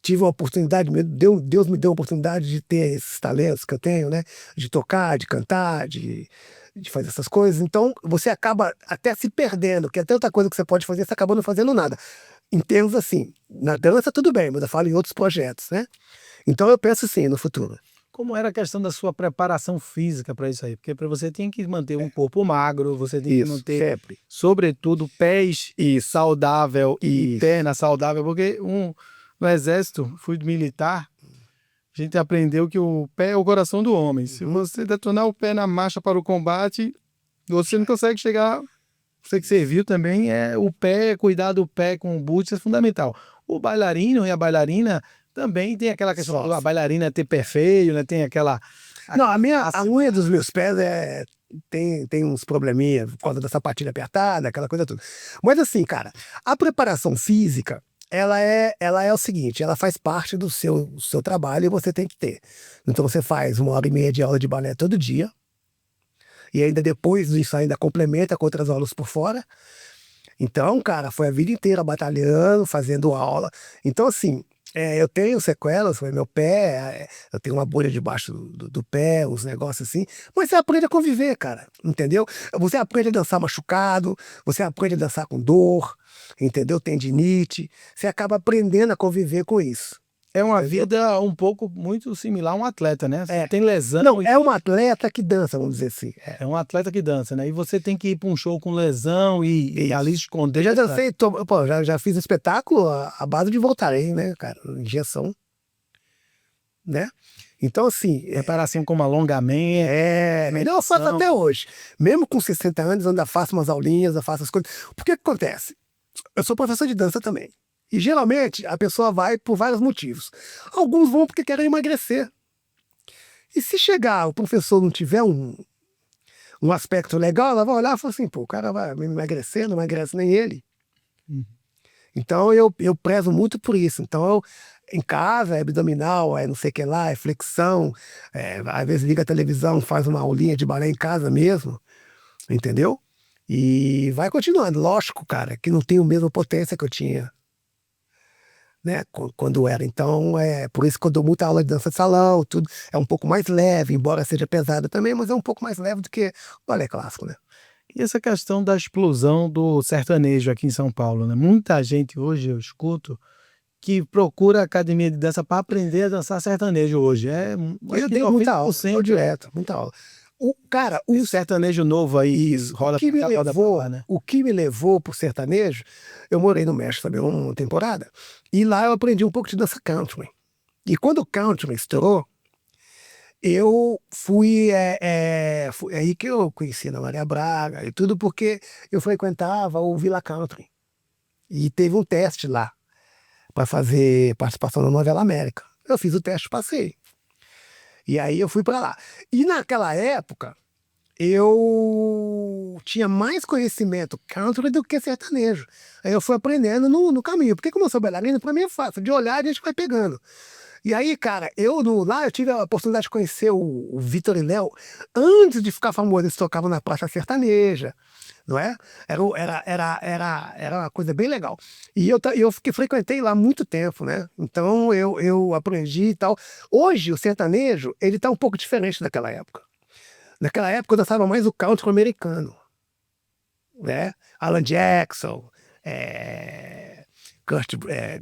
tive uma oportunidade, Deus me deu a oportunidade de ter esses talentos que eu tenho, né? De tocar, de cantar, de fazer essas coisas. Então, você acaba até se perdendo, porque é tanta coisa que você pode fazer, você acaba não fazendo nada. Em termos assim, na dança tudo bem, mas eu falo em outros projetos, né? Então, eu penso sim no futuro. Como era a questão da sua preparação física para isso aí? Porque para você tem que manter um corpo magro, você tem que manter, sempre. sobretudo, pés saudável e perna saudável, porque no exército, fui militar, a gente aprendeu que o pé é o coração do homem. Se você detonar o pé na marcha para o combate, Você não consegue chegar. Você que serviu também, o pé, cuidar do pé com o boot é fundamental. O bailarino e a bailarina também tem aquela questão, a bailarina ter pé feio, né? Tem aquela. Não, a unha dos meus pés tem uns probleminhas por causa da sapatilha apertada, aquela coisa toda. Mas assim, cara, a preparação física, ela é o seguinte, ela faz parte do seu trabalho e você tem que ter. Então você faz 1h30 de aula de balé todo dia, e ainda depois disso ainda complementa com outras aulas por fora. Então, cara, foi a vida inteira batalhando, fazendo aula. Então, assim, eu tenho sequelas, foi meu pé, eu tenho uma bolha debaixo do pé, uns negócios assim, mas você aprende a conviver, cara, entendeu? Você aprende a dançar machucado, você aprende a dançar com dor, entendeu? Tendinite, você acaba aprendendo a conviver com isso. É uma vida um pouco muito similar a um atleta, né? Você tem lesão. Não, é um atleta que dança, vamos dizer assim. É um atleta que dança, né? E você tem que ir para um show com lesão e ali esconder. Eu já dancei, pô, já fiz espetáculo à base de Voltaren, né, cara? Injeção. Né? Então, assim. Preparação como alongamento. Eu faço até hoje. Mesmo com 60 anos, eu ainda faço umas aulinhas, eu faço as coisas. Por que acontece? Eu sou professor de dança também. E geralmente a pessoa vai por vários motivos. Alguns vão porque querem emagrecer. E se chegar, o professor não tiver um aspecto legal, ela vai olhar e falar assim, pô, o cara vai emagrecer, não emagrece nem ele. Então eu prezo muito por isso. Então em casa é abdominal, é não sei o que lá, é flexão, às vezes liga a televisão, faz uma aulinha de balé em casa mesmo, entendeu? E vai continuando. Lógico, cara, que não tem a mesma potência que eu tinha, né, quando era. Então, por isso que eu dou muita aula de dança de salão, tudo é um pouco mais leve, embora seja pesada também, mas é um pouco mais leve do que o balé clássico, né? E essa questão da explosão do sertanejo aqui em São Paulo, né? Muita gente hoje, eu escuto, que procura academia de dança para aprender a dançar sertanejo hoje. Eu dei muita aula, direto, muita aula. O sertanejo novo aí rola o que me levou pro sertanejo, eu morei no México também uma temporada, e lá eu aprendi um pouco de dança country. E quando o country estourou, eu fui aí que eu conheci a Ana Maria Braga e tudo, porque eu frequentava o Villa Country. E teve um teste lá para fazer participação na Novela América. Eu fiz o teste, passei. E aí eu fui para lá. E naquela época, eu tinha mais conhecimento country do que sertanejo. Aí eu fui aprendendo no caminho. Porque como eu sou bailarino, para mim é fácil. De olhar, a gente vai pegando. E aí, cara, lá eu tive a oportunidade de conhecer o Vitor e Léo. Antes de ficar famoso, eles tocavam na Praça Sertaneja, não é? Era uma coisa bem legal. E eu frequentei lá muito tempo, né? Então eu aprendi e tal. Hoje, o sertanejo, ele tá um pouco diferente daquela época. Naquela época eu dançava mais o country americano, né? Alan Jackson,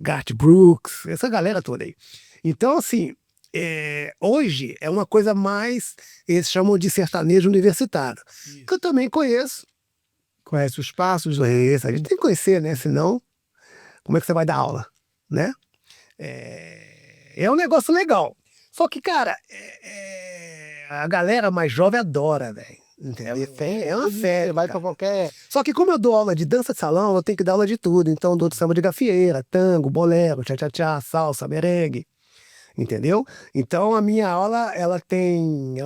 Garth Brooks, essa galera toda aí. Então, assim, hoje é uma coisa mais, eles chamam de sertanejo universitário, que eu também conheço. Conhece os passos? Conheço, a gente tem que conhecer, né? Senão, como é que você vai dar aula, né? É um negócio legal. Só que, cara, a galera mais jovem adora, velho. É uma fé. Vai para qualquer. Só que como eu dou aula de dança de salão, eu tenho que dar aula de tudo. Então eu dou samba de gafieira, tango, bolero, tchá-tchá-tchá, salsa, merengue. Entendeu? Então a minha aula, ela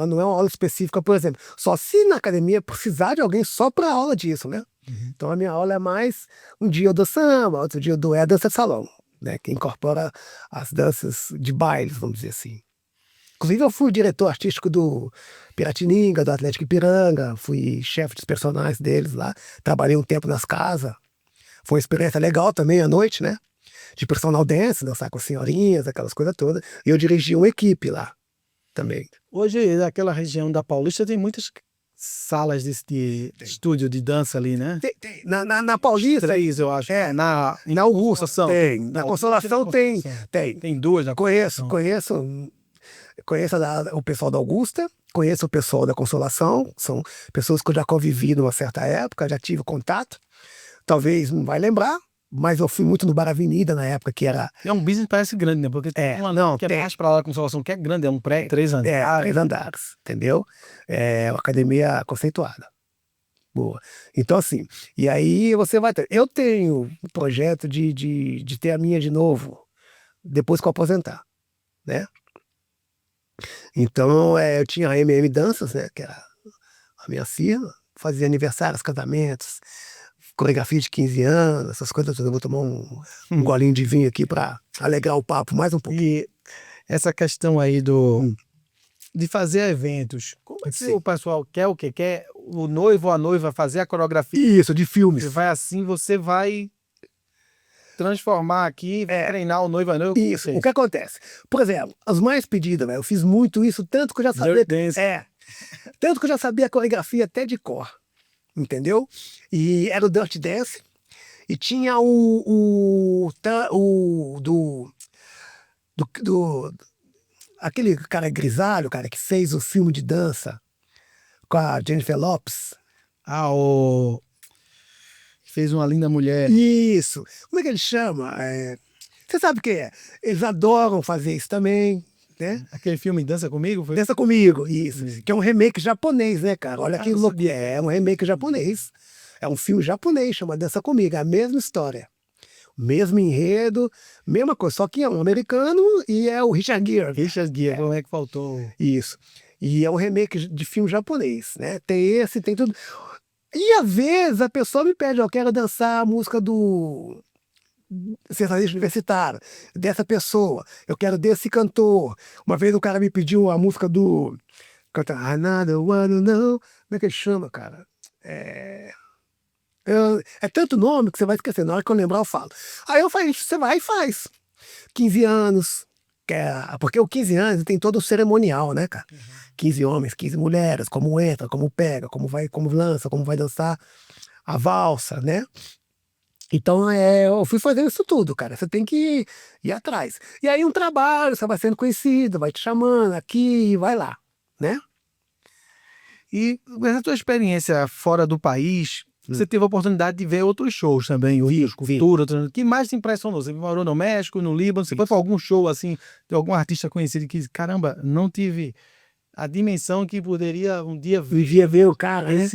não é uma aula específica, por exemplo, só se na academia precisar de alguém só para aula disso, né? Então a minha aula é mais, um dia eu dou samba, outro dia eu dou dança de salão, né? Que incorpora as danças de baile, vamos dizer assim. Inclusive eu fui diretor artístico do Piratininga, do Atlético Ipiranga, fui chefe dos personagens deles lá, trabalhei um tempo nas casas, foi uma experiência legal também à noite, né? De personal dance, dançar com as senhorinhas, aquelas coisas todas. E eu dirigi uma equipe lá também. Hoje, naquela região da Paulista, tem muitas salas de estúdio de dança ali, né? Tem. Na Paulista... 3, eu acho. Na Augusta são. Tem. Na Consolação tem. Tem 2 na Conheço o pessoal da Augusta, conheço o pessoal da Consolação, são pessoas que eu já convivi numa certa época, já tive contato. Talvez não vai lembrar, mas eu fui muito no Bar Avenida na época, que era... É um business que parece grande, né? Porque tem uma que é mais pra lá da Consolação, que é grande, é um prédio, 3 andares. 3 andares, entendeu? É uma academia conceituada. Boa. Então, assim, e aí você vai ter. Eu tenho um projeto de ter a minha de novo, depois que eu aposentar, né? Então, eu tinha a MM Danças, né? Que era a minha firma, fazia aniversários, casamentos, coreografia de 15 anos, essas coisas todas. Eu vou tomar um golinho de vinho aqui para alegrar o papo mais um pouco. E essa questão aí de fazer eventos, como é que Sim. o pessoal quer o quê? Quer o noivo ou a noiva fazer a coreografia? Isso, de filmes. Você vai assim, você vai transformar aqui, treinar o noivo a noiva. Isso. O que acontece? Por exemplo, as mais pedidas, velho, eu fiz muito isso, tanto que eu já sabia. Tanto que eu já sabia a coreografia até de cor. Entendeu? E era o Dirty Dance. E tinha aquele cara grisalho, cara, que fez o filme de dança com a Jennifer Lopez. O fez Uma Linda Mulher. Isso. Como é que ele chama? Você sabe quem é? Eles adoram fazer isso também, né? Aquele filme Dança Comigo? Foi? Dança Comigo, isso. Que é um remake japonês, né, cara? Olha que louco. É um remake japonês. É um filme japonês, chama Dança Comigo. É a mesma história. Mesmo enredo, mesma coisa. Só que é um americano e é o Richard Gere. Richard Gere, como é que faltou? Isso. E é um remake de filme japonês, né? Tem esse, tem tudo. E às vezes a pessoa me pede, eu quero dançar a música do sertanejo universitário, dessa pessoa, eu quero desse cantor. Uma vez o cara me pediu a música do. Canta Another One, não. Como é que ele chama, cara? É tanto nome que você vai esquecer. Na hora que eu lembrar, eu falo. Aí eu falei, você vai e faz. 15 anos. Porque o 15 anos tem todo o cerimonial, né, cara? 15 homens, 15 mulheres, como entra, como pega, como vai, como lança, como vai dançar a valsa, né? Então, eu fui fazendo isso tudo, cara. Você tem que ir atrás. E aí um trabalho, você vai sendo conhecido, vai te chamando aqui, vai lá, né? E essa tua experiência fora do país, você teve a oportunidade de ver outros shows também, outras culturas. O que mais te impressionou? Você morou no México, no Líbano, você foi para algum show assim, de algum artista conhecido que, caramba, não tive a dimensão que poderia um dia ver o cara, né?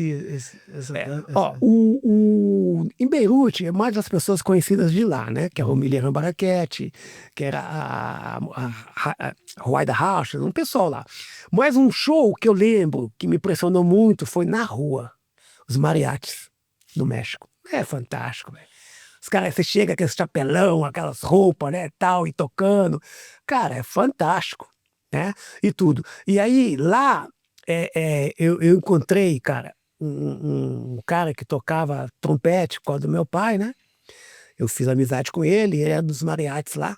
Em Beirute, é mais das pessoas conhecidas de lá, né? Que é o Milian Baraquete, que era a Ruaida Racha, um pessoal lá. Mas um show que eu lembro que me impressionou muito foi na rua, os mariachis no México. É fantástico, velho. Os caras, você chega com aquele chapelão, aquelas roupas, né, tal, e tocando. Cara, é fantástico, né? E tudo. E aí, lá, eu encontrei, cara, um cara que tocava trompete por causa do meu pai, né? Eu fiz amizade com ele era dos mariachis lá.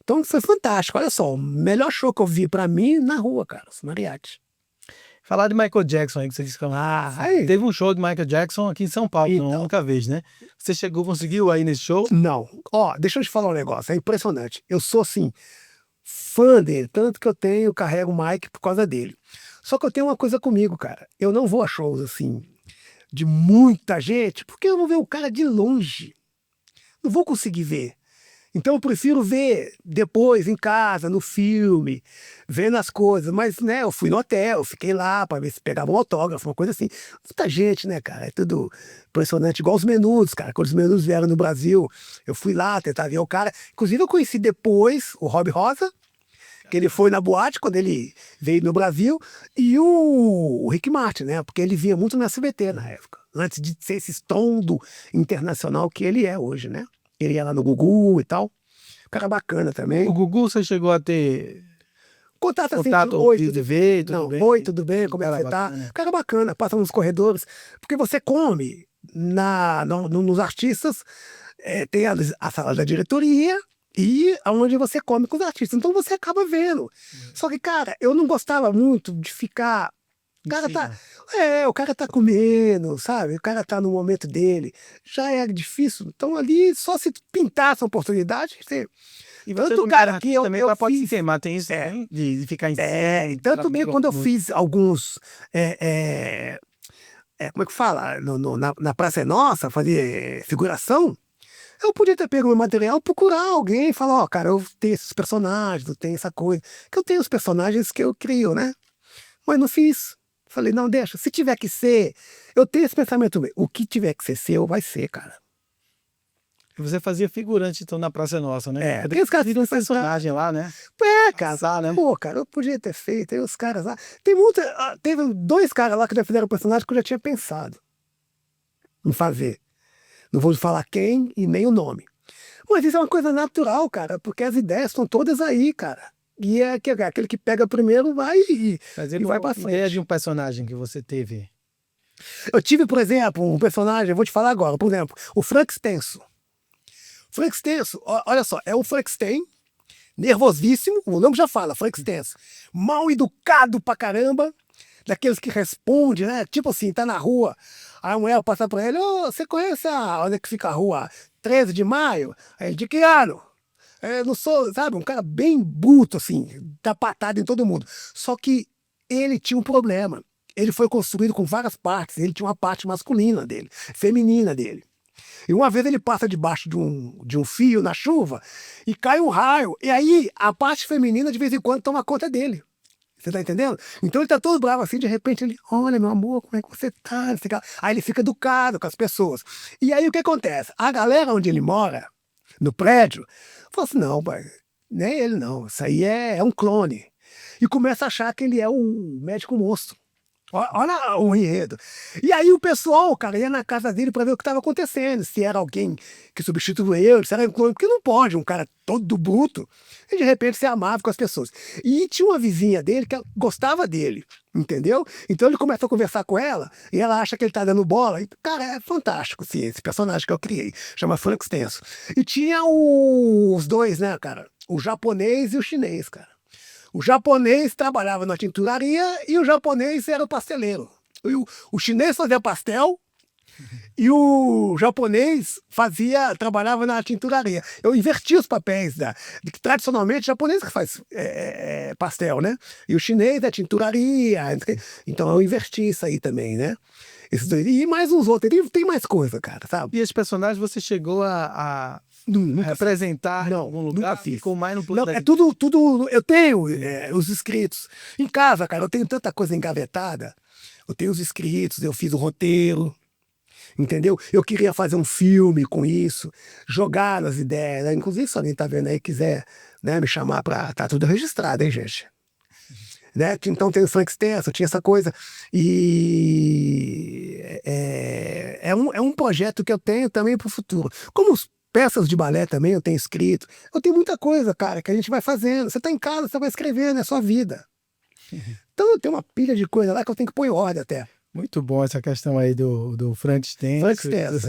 Então foi fantástico. Olha só, o melhor show que eu vi pra mim na rua, cara, os mariachis. Falar de Michael Jackson aí, que você disse que teve um show de Michael Jackson aqui em São Paulo, então, uma única vez, né? Você conseguiu aí nesse show? Não. Ó, deixa eu te falar um negócio, é impressionante. Eu sou, assim, fã dele, tanto que carrego o Mike por causa dele. Só que eu tenho uma coisa comigo, cara. Eu não vou a shows, assim, de muita gente, porque eu vou ver o cara de longe. Não vou conseguir ver. Então eu prefiro ver depois em casa, no filme, vendo as coisas. Mas, né, eu fui no hotel, fiquei lá para ver se pegava um autógrafo, uma coisa assim. Muita gente, né, cara? É tudo impressionante. Igual os Menudos, cara. Quando os Menudos vieram no Brasil, eu fui lá tentar ver o cara. Inclusive eu conheci depois o Rob Rosa, que ele foi na boate quando ele veio no Brasil, e o Rick Martin, né? Porque ele vinha muito no SBT na época, antes de ser esse estrondo internacional que ele é hoje, né? Ele ia lá no Gugu e tal. Cara bacana também. O Gugu, você chegou a ter contato assim, oi, tudo bem? Oi, tudo bem? Como é que você tá? Cara bacana, passa nos corredores. Porque você come nos artistas, tem a sala da diretoria e aonde você come com os artistas. Então você acaba vendo. Só que, cara, eu não gostava muito de ficar. O cara tá comendo, sabe? O cara tá no momento dele. Já é difícil. Então ali, só se pintar essa oportunidade, você... E tanto, cara, que eu pode se queimar, tem isso de ficar em cima. Tanto mesmo quando eu fiz alguns... como é que fala? Na Praça é Nossa, fazer figuração, eu podia ter pego o meu material, procurar alguém e falar, cara, eu tenho esses personagens, eu tenho essa coisa. Que eu tenho os personagens que eu crio, né? Mas não fiz. Falei, não, deixa, se tiver que ser, eu tenho esse pensamento, o que tiver que ser seu, vai ser, cara. E você fazia figurante, então, na Praça Nossa, né? Tem os caras que um personagem lá, né? cara, Passar, né? pô, cara, eu podia ter feito, aí os caras lá, teve 2 caras lá que já fizeram personagem que eu já tinha pensado em fazer. Não vou falar quem e nem o nome. Mas isso é uma coisa natural, cara, porque as ideias estão todas aí, cara. E é aquele que pega primeiro vai e vai pra frente. Ideia de um personagem que você teve. Eu tive, por exemplo, um personagem, eu vou te falar agora, por exemplo, o Frank Stenso. Frank Stenso, olha só, é o Frankenstein, nervosíssimo, o nome já fala, Frank Stenso, mal educado pra caramba, daqueles que responde, né? Tipo assim, tá na rua, aí a mulher passa pra ele, você conhece onde é que fica a rua? 13 de maio? Aí ele, de que ano? Eu não sou, sabe, um cara bem bruto, assim, dá patada em todo mundo. Só que ele tinha um problema. Ele foi construído com várias partes. Ele tinha uma parte masculina dele, feminina dele. E uma vez ele passa debaixo de um fio na chuva e cai um raio. E aí a parte feminina de vez em quando toma conta dele. Você tá entendendo? Então ele tá todo bravo assim, de repente ele, olha meu amor, como é que você tá? Aí ele fica educado com as pessoas. E aí o que acontece? A galera onde ele mora, no prédio, fala assim, não, pai, nem ele não, isso aí é um clone. E começa a achar que ele é um médico monstro. Olha o enredo. E aí o pessoal, cara, ia na casa dele para ver o que estava acontecendo, se era alguém que substituiu ele, se era um clone, porque não pode, um cara todo bruto, e de repente ser amável com as pessoas. E tinha uma vizinha dele que gostava dele, entendeu? Então ele começa a conversar com ela, e ela acha que ele tá dando bola, e, cara, é fantástico, assim, esse personagem que eu criei, chama Frank Stenso. E tinha os 2, né, cara, o japonês e o chinês, cara. O japonês trabalhava na tinturaria e o japonês era o pasteleiro. O chinês fazia pastel e o japonês trabalhava na tinturaria. Eu inverti os papéis. Tradicionalmente, o japonês que faz pastel, né? E o chinês é tinturaria. Então eu inverti isso aí também, né? E mais uns outros. Tem mais coisa, cara, sabe? E esse personagem você chegou a Nunca representar em algum lugar? Nunca fiz. Ficou mais no Não, é tudo. Eu tenho os escritos. Em casa, cara, eu tenho tanta coisa engavetada. Eu tenho os escritos, eu fiz o roteiro, entendeu? Eu queria fazer um filme com isso, jogar nas ideias. Né? Inclusive, se alguém tá vendo aí e quiser, né, me chamar pra. Tá tudo registrado, hein, gente? Né? Então tem o Frank Stenso, tinha essa coisa. E é um projeto que eu tenho também para o futuro. Como peças de balé também eu tenho escrito. Eu tenho muita coisa, cara, que a gente vai fazendo. Você tá em casa, você vai escrevendo, é sua vida. Então eu tenho uma pilha de coisa lá que eu tenho que pôr em ordem até. Muito bom essa questão aí do Frank Stenso. Frank Stenso,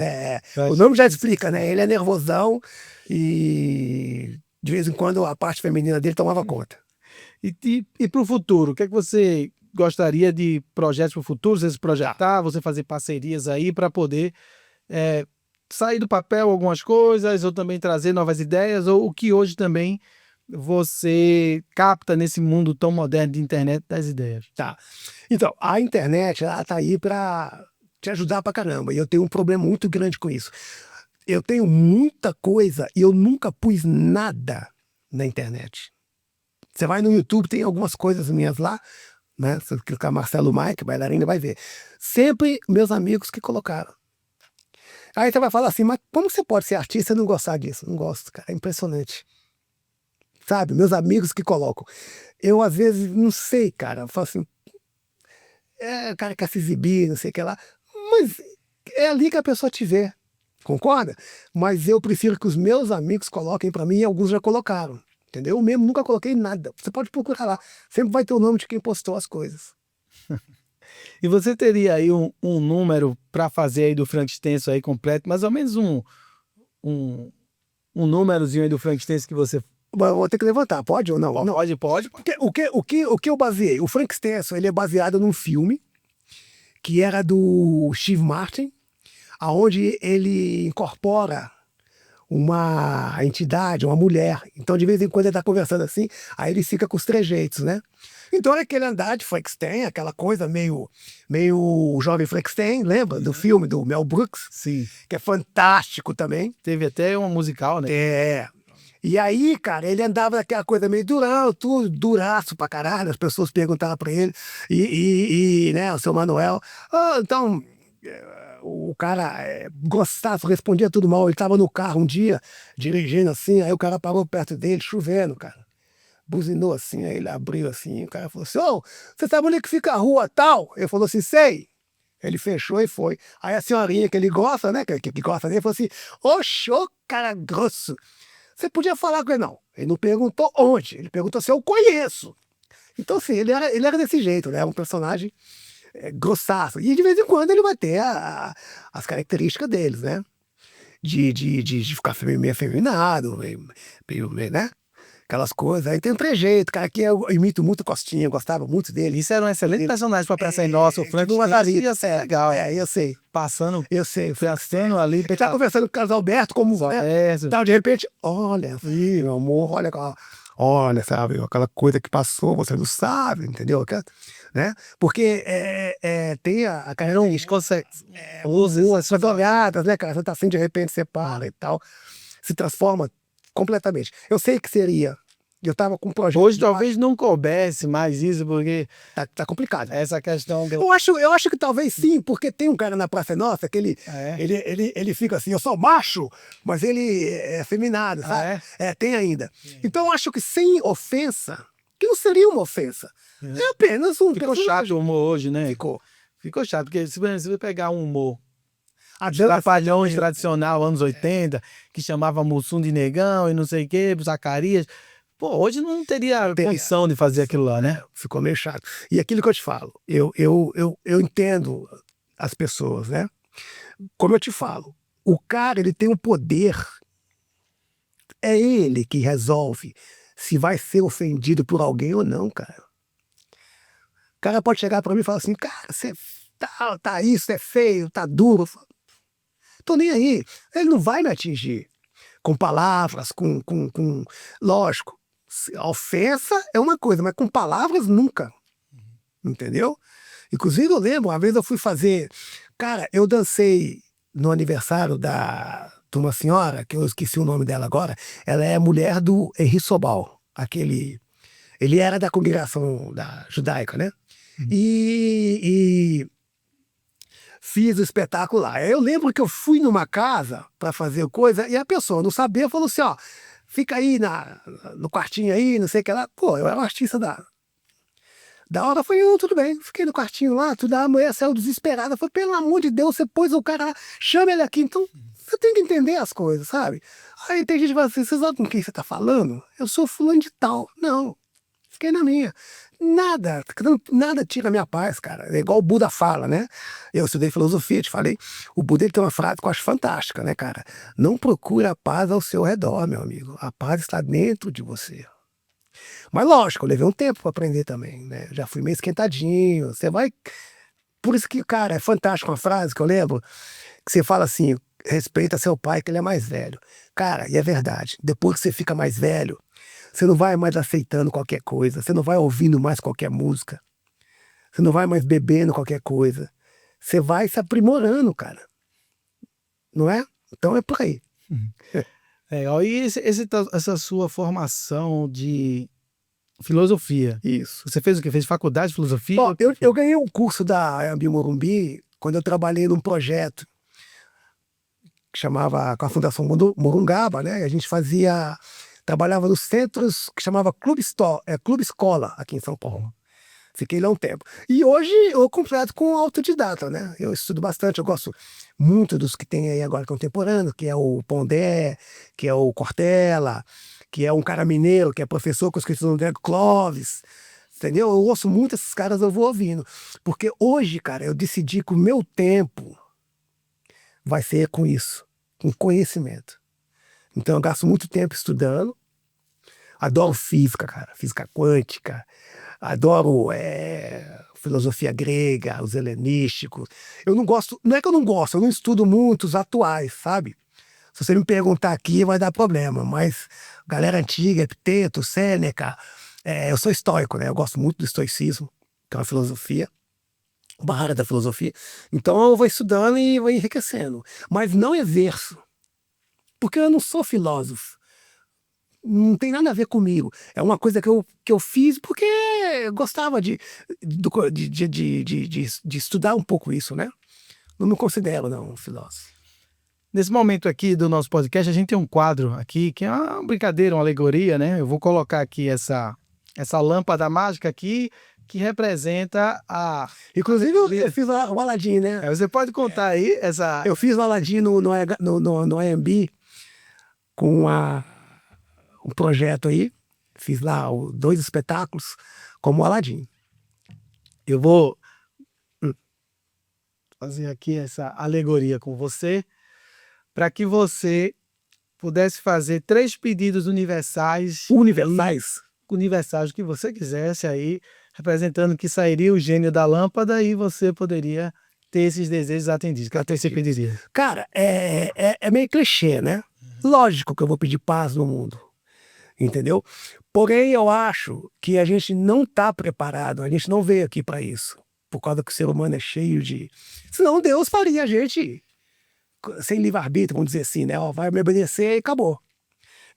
o nome já explica, né? Ele é nervosão e de vez em quando a parte feminina dele tomava conta. E para o futuro, o que é que você gostaria de projetos para o futuro? Você se projetar, você fazer parcerias aí para poder sair do papel algumas coisas, ou também trazer novas ideias, ou o que hoje também você capta nesse mundo tão moderno de internet das ideias? Tá. Então, a internet, ela tá aí para te ajudar pra caramba. E eu tenho um problema muito grande com isso. Eu tenho muita coisa e eu nunca pus nada na internet. Você vai no YouTube, tem algumas coisas minhas lá, né? Se você clicar Marcelo Mike, bailarina, vai ver. Sempre meus amigos que colocaram. Aí você vai falar assim, mas como você pode ser artista e não gostar disso? Não gosto, cara, é impressionante. Sabe, meus amigos que colocam. Eu, às vezes, não sei, cara, eu falo assim, o cara quer se exibir, não sei o que lá, mas é ali que a pessoa te vê, concorda? Mas eu prefiro que os meus amigos coloquem para mim e alguns já colocaram. Entendeu? Eu mesmo nunca coloquei nada. Você pode procurar lá. Sempre vai ter o nome de quem postou as coisas. E você teria aí um número para fazer aí do Frank Stenso aí completo, mais ou menos um númerozinho aí do Frank Stenso que você... Vou ter que levantar, pode ou não? Não. Pode. O que eu baseei? O Frank Stenso, ele é baseado num filme que era do Steve Martin, aonde ele incorpora uma entidade, uma mulher. Então, de vez em quando ele está conversando assim, aí ele fica com os trejeitos, né? Então, é aquele andar de Frankenstein, aquela coisa meio jovem Frankenstein, lembra? Do filme do Mel Brooks? Sim. Que é fantástico também. Teve até uma musical, né? E aí, cara, ele andava naquela coisa meio durão, tudo, duraço pra caralho. As pessoas perguntavam pra ele, né, o seu Manuel, "Ah, então, o cara gostava, respondia tudo mal. Ele tava no carro um dia, dirigindo assim, aí o cara parou perto dele, chovendo, cara. Buzinou assim, aí ele abriu assim, o cara falou assim, ô, você sabe onde que fica a rua tal? Ele falou assim, sei. Ele fechou e foi. Aí a senhorinha que ele gosta, né, que gosta dele, falou assim, oxe, ô cara grosso. Você podia falar com ele, não. Ele não perguntou onde, ele perguntou se eu conheço. Então, assim, ele era desse jeito, né? Um personagem grossaço. E de vez em quando ele vai ter as características deles, né? De ficar meio afeminado, meio, né? Aquelas coisas. Aí tem um trejeito, cara, que eu imito muito o Costinha, eu gostava muito dele. Isso era um excelente Ele- personagem pra pensar em nosso. O Frank tipo uma Stevens Thalita. ia ser legal. Eu sei. Passando, Eu sei. pensando ali. Ele tá conversando com o Carlos Alberto, como É, tal, de repente, olha, meu amor, olha, sabe, aquela coisa que passou, você não sabe, entendeu? Né? Porque tem a carreira usa as suas olhadas, né, cara? Você tá assim, de repente você para e tal, se transforma completamente. Eu sei que seria. Eu tava com um projeto. hoje talvez não coubesse mais isso, porque Tá complicado. essa questão do. Eu acho que talvez sim, porque tem um cara na Praça é Nossa que É. ele fica assim, eu sou macho, mas ele é afeminado, sabe? Tem ainda. Então eu acho que sem ofensa, que não seria uma ofensa, é apenas um Ficou personagem. chato o humor hoje, né? Ficou chato, porque se você pegar um humor A trapalhões tradicional, anos 80, que chamava Mussum de negão e não sei o quê, Zacarias. Pô, hoje não teria condição de fazer aquilo lá, né? Ficou meio chato. E aquilo que eu te falo, eu entendo as pessoas, né? Como eu te falo, o cara, ele tem um poder, é ele que resolve se vai ser ofendido por alguém ou não, cara. O cara pode chegar pra mim e falar assim, cara, você tá isso, é feio, tá duro. Eu falo, tô nem aí. Ele não vai me atingir com palavras, com... Lógico, a ofensa é uma coisa, mas com palavras nunca. Entendeu? Inclusive eu lembro, uma vez eu fui fazer... Cara, eu dancei no aniversário de uma senhora, que eu esqueci o nome dela agora. Ela é mulher do Henri Sobal, aquele... Ele era da congregação da judaica, né? E fiz o espetáculo lá. Eu lembro que eu fui numa casa para fazer coisa e a pessoa não sabia, falou assim, ó, fica aí no quartinho aí, não sei o que lá. Pô, eu era um artista da hora, foi tudo bem. Fiquei no quartinho lá, tudo, a mulher saiu desesperada. Falei, pelo amor de Deus, você pôs o cara lá, chama ele aqui. Então, você tem que entender as coisas, sabe? Aí tem gente que fala assim, você sabe com quem você tá falando? Eu sou fulano de tal. Não, fiquei na minha. Nada tira a minha paz, cara. É igual o Buda fala, né? Eu estudei filosofia, te falei. O Buda ele tem uma frase que eu acho fantástica, né, cara? Não procure a paz ao seu redor, meu amigo. A paz está dentro de você. Mas lógico, eu levei um tempo para aprender também, né? Já fui meio esquentadinho. Você vai. Por isso que, cara, é fantástico uma frase que eu lembro, que você fala assim: respeita seu pai, que ele é mais velho. Cara, e é verdade. Depois que você fica mais velho, você não vai mais aceitando qualquer coisa, você não vai ouvindo mais qualquer música, você não vai mais bebendo qualquer coisa. Você vai se aprimorando, cara. Não é? Então é por aí. Legal. E essa sua formação de filosofia? Isso. Você fez o quê? Fez faculdade de filosofia? Ó, eu ganhei um curso da Anhembi Morumbi quando eu trabalhei num projeto que chamava, com a Fundação Morungaba, né? A gente trabalhava nos centros que chamava Clube Escola, aqui em São Paulo. Fiquei lá um tempo. E hoje eu completo com autodidata, né? Eu estudo bastante, eu gosto muito dos que tem aí agora contemporâneo, que é o Pondé, que é o Cortella, que é um cara mineiro, que é professor com os escritos do André Clóvis, entendeu? Eu ouço muito esses caras, eu vou ouvindo. Porque hoje, cara, eu decidi que o meu tempo vai ser com isso, com conhecimento. Então eu gasto muito tempo estudando, adoro física, cara, física quântica, adoro filosofia grega, os helenísticos. Eu não gosto, não é que eu não gosto, eu não estudo muito os atuais, sabe? Se você me perguntar aqui, vai dar problema, mas galera antiga, Epiteto, Sêneca, eu sou estoico, né? Eu gosto muito do estoicismo, que é uma filosofia, uma área da filosofia. Então eu vou estudando e vou enriquecendo. Mas não exerço, porque eu não sou filósofo. não tem nada a ver comigo. É uma coisa que eu fiz porque eu gostava de estudar um pouco isso, né? Não me considero, não, um filósofo. Nesse momento aqui do nosso podcast, a gente tem um quadro aqui que é uma brincadeira, uma alegoria, né? Eu vou colocar aqui essa lâmpada mágica aqui que representa a... Inclusive, eu fiz o Aladdin, né? Você pode contar aí essa... Eu fiz o Aladdin no AMB com um projeto aí. Fiz lá 2 espetáculos como o Aladdin. Eu vou fazer aqui essa alegoria com você para que você pudesse fazer 3 pedidos universais que você quisesse aí, representando que sairia o gênio da lâmpada e você poderia ter esses desejos atendidos. Que até você pediria. Cara, é meio clichê, né? Lógico que eu vou pedir paz no mundo, entendeu? Porém, eu acho que a gente não está preparado, a gente não veio aqui para isso, por causa que o ser humano é cheio de... Senão Deus faria a gente sem livre-arbítrio, vamos dizer assim, né? Ó, vai me obedecer e acabou.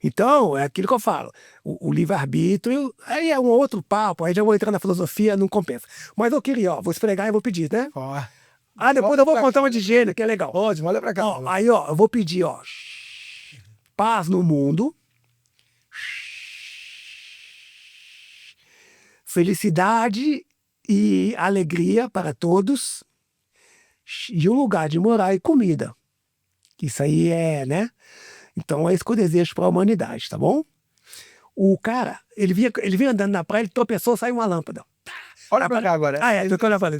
Então, é aquilo que eu falo, o livre-arbítrio, aí é um outro papo, aí já vou entrar na filosofia, não compensa. Mas eu queria, vou esfregar e vou pedir, né? Depois eu vou contar uma de gênero, que é legal. Pode, olha pra cá. Aí, eu vou pedir, paz no mundo, felicidade e alegria para todos, e um lugar de morar e comida. Isso aí né? Então é isso que eu desejo para a humanidade, tá bom? O cara, ele vinha andando na praia, ele tropeçou, saiu uma lâmpada. Olha pra cá agora. Tô que eu falei.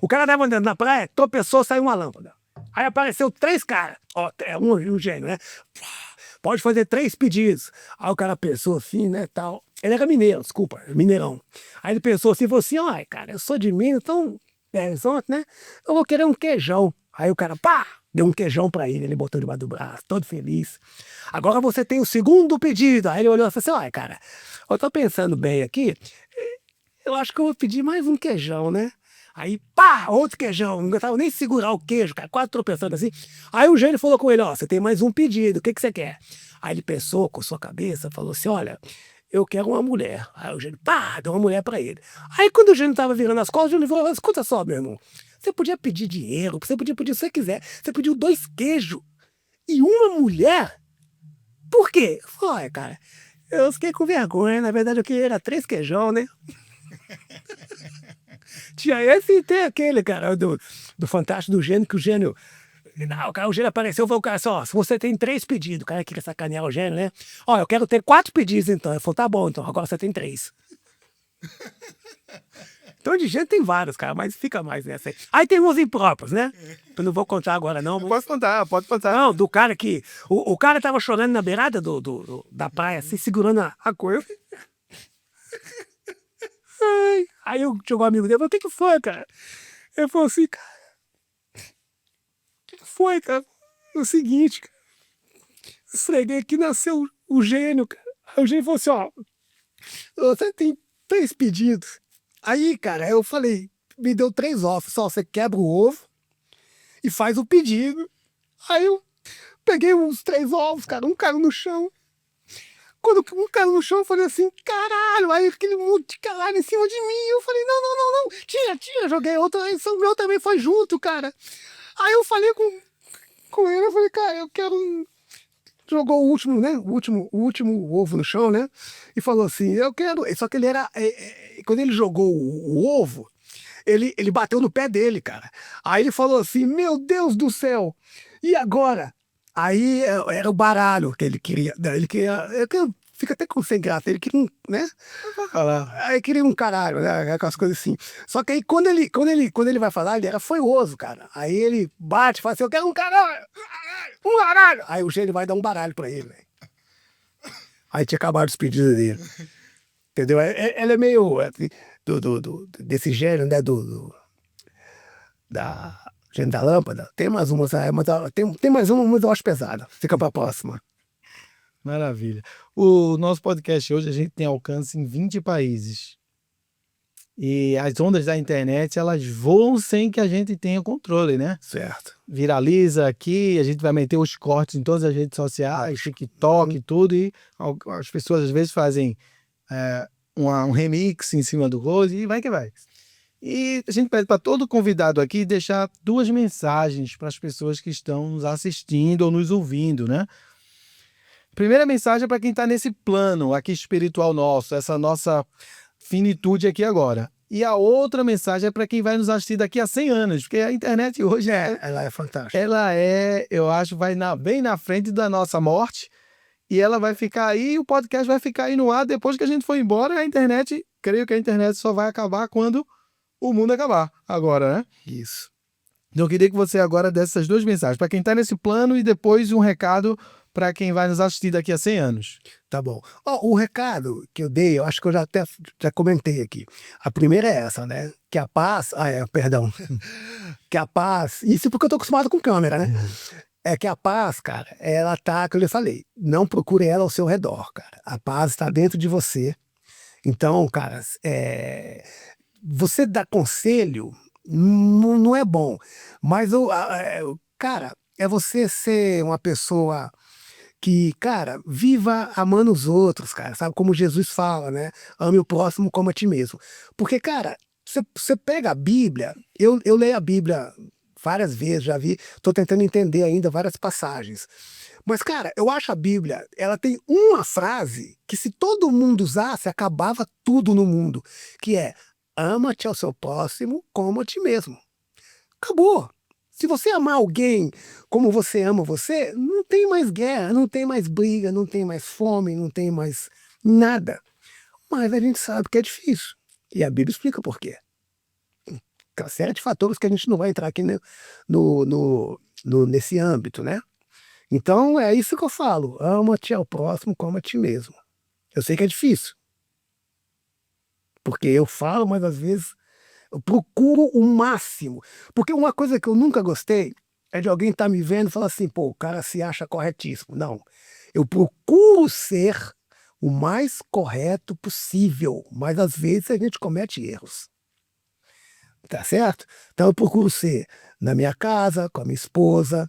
O cara tava andando na praia, tropeçou, saiu uma lâmpada. Aí apareceu 3 caras. É um gênio, né? Pode fazer 3 pedidos. Aí o cara pensou assim, né, tal. Ele era mineiro, desculpa, mineirão. Aí ele pensou assim, falou assim, cara, eu sou de Minas, então, né? Eu vou querer um queijão. Aí o cara, deu um queijão pra ele botou debaixo do braço, todo feliz. Agora você tem o segundo pedido. Aí ele olhou e falou assim, cara, eu tô pensando bem aqui, eu acho que eu vou pedir mais um queijão, né? Aí, outro queijão, não aguentava nem segurar o queijo, cara, quase tropeçando assim. Aí o gênio falou com ele, você tem mais um pedido, o que você quer? Aí ele pensou com sua cabeça, falou assim, olha, eu quero uma mulher. Aí o gênio, deu uma mulher pra ele. Aí quando o gênio tava virando as costas, o gênio falou, escuta só, meu irmão, você podia pedir dinheiro, você podia pedir o que você quiser, você pediu 2 queijos e uma mulher? Por quê? Eu falei, cara, eu fiquei com vergonha, na verdade eu queria 3 queijão, né? Tinha esse e tem aquele, cara, do Fantástico do Gênio, que o gênio... o gênio apareceu e falou, cara, se você tem 3 pedidos, o cara queria sacanear o gênio, né? Eu quero ter 4 pedidos, então. Ele falou, tá bom, então, agora você tem 3. Então, de gênio tem vários, cara, mas fica mais nessa aí. Aí tem uns impróprios, né? Eu não vou contar agora, não. Mas... Pode contar. Não, do cara que... O cara tava chorando na beirada da praia, assim, segurando a coisa. Aí chegou um amigo dele, falou, o que foi, cara? Ele falou assim, cara, o que foi, cara? É o seguinte, cara, esfreguei aqui, nasceu o gênio, cara. Aí o gênio falou assim, você tem 3 pedidos. Aí, cara, eu falei, me deu 3 ovos, você quebra o ovo e faz o pedido. Aí eu peguei uns 3 ovos, cara, um caiu no chão. Quando um caiu no chão, eu falei assim, caralho, aí aquele monte de caralho em cima de mim. Eu falei, não, tira, joguei outro, aí o meu também foi junto, cara. Aí eu falei com ele, eu falei, cara, eu quero... Jogou o último, né, o último ovo no chão, né, e falou assim, eu quero... Só que ele era... Quando ele jogou o ovo, ele bateu no pé dele, cara. Aí ele falou assim, meu Deus do céu, e agora? Aí era o baralho que ele queria. Fica até com sem graça. Ele queria né? Aí queria um caralho, né? Aquelas coisas assim. Só que aí quando ele vai falar, ele era foioso, cara. Aí ele bate e fala assim, eu quero um caralho! Um baralho! Aí o gênio vai dar um baralho pra ele, velho. Aí tinha acabado os pedidos dele. Entendeu? Ele é meio desse gênio, né? Gênio da lâmpada. Tem mais umas, tem mais uma, mas eu acho pesada. Fica pra próxima. Maravilha. O nosso podcast hoje, a gente tem alcance em 20 países. E as ondas da internet, elas voam sem que a gente tenha controle, né? Certo. Viraliza aqui, a gente vai meter os cortes em todas as redes sociais, TikTok e tudo, e as pessoas às vezes fazem um remix em cima do Rose e vai que vai. E a gente pede para todo convidado aqui deixar 2 mensagens para as pessoas que estão nos assistindo ou nos ouvindo, né? Primeira mensagem é para quem está nesse plano aqui espiritual nosso, essa nossa finitude aqui agora. E a outra mensagem é para quem vai nos assistir daqui a 100 anos, porque a internet hoje Ela é fantástica. ela eu acho, vai bem na frente da nossa morte, e ela vai ficar aí, o podcast vai ficar aí no ar depois que a gente for embora, e a internet, creio que a internet só vai acabar quando o mundo acabar, agora, né? Isso. Então eu queria que você agora desse essas 2 mensagens, para quem está nesse plano e depois um recado para quem vai nos assistir daqui a 100 anos. Tá bom. O recado que eu dei, eu acho que eu já comentei aqui. A primeira é essa, né? Que a paz... perdão. Que a paz... Isso porque eu tô acostumado com câmera, né? É que a paz, cara, ela tá, como eu falei, não procure ela ao seu redor, cara. A paz está dentro de você. Então, cara, você dar conselho não é bom. Mas, cara, é você ser uma pessoa que, cara, viva amando os outros, cara, sabe? Como Jesus fala, né? Ame o próximo como a ti mesmo. Porque, cara, você pega a Bíblia, eu leio a Bíblia várias vezes, já vi, tô tentando entender ainda várias passagens. Mas, cara, eu acho a Bíblia, ela tem uma frase que se todo mundo usasse, acabava tudo no mundo, que é: ama-te ao seu próximo como a ti mesmo. Acabou. Se você amar alguém como você ama você, não tem mais guerra, não tem mais briga, não tem mais fome, não tem mais nada. Mas a gente sabe que é difícil. E a Bíblia explica por quê. Tem uma série de fatores que a gente não vai entrar aqui nesse âmbito, né? Então é isso que eu falo. Ama-te ao próximo como a ti mesmo. Eu sei que é difícil. Porque eu falo, mas às vezes eu procuro o máximo. Porque uma coisa que eu nunca gostei é de alguém estar me vendo e falar assim: pô, o cara se acha corretíssimo. Não. Eu procuro ser o mais correto possível, mas às vezes a gente comete erros. Tá certo? Então eu procuro ser na minha casa, com a minha esposa,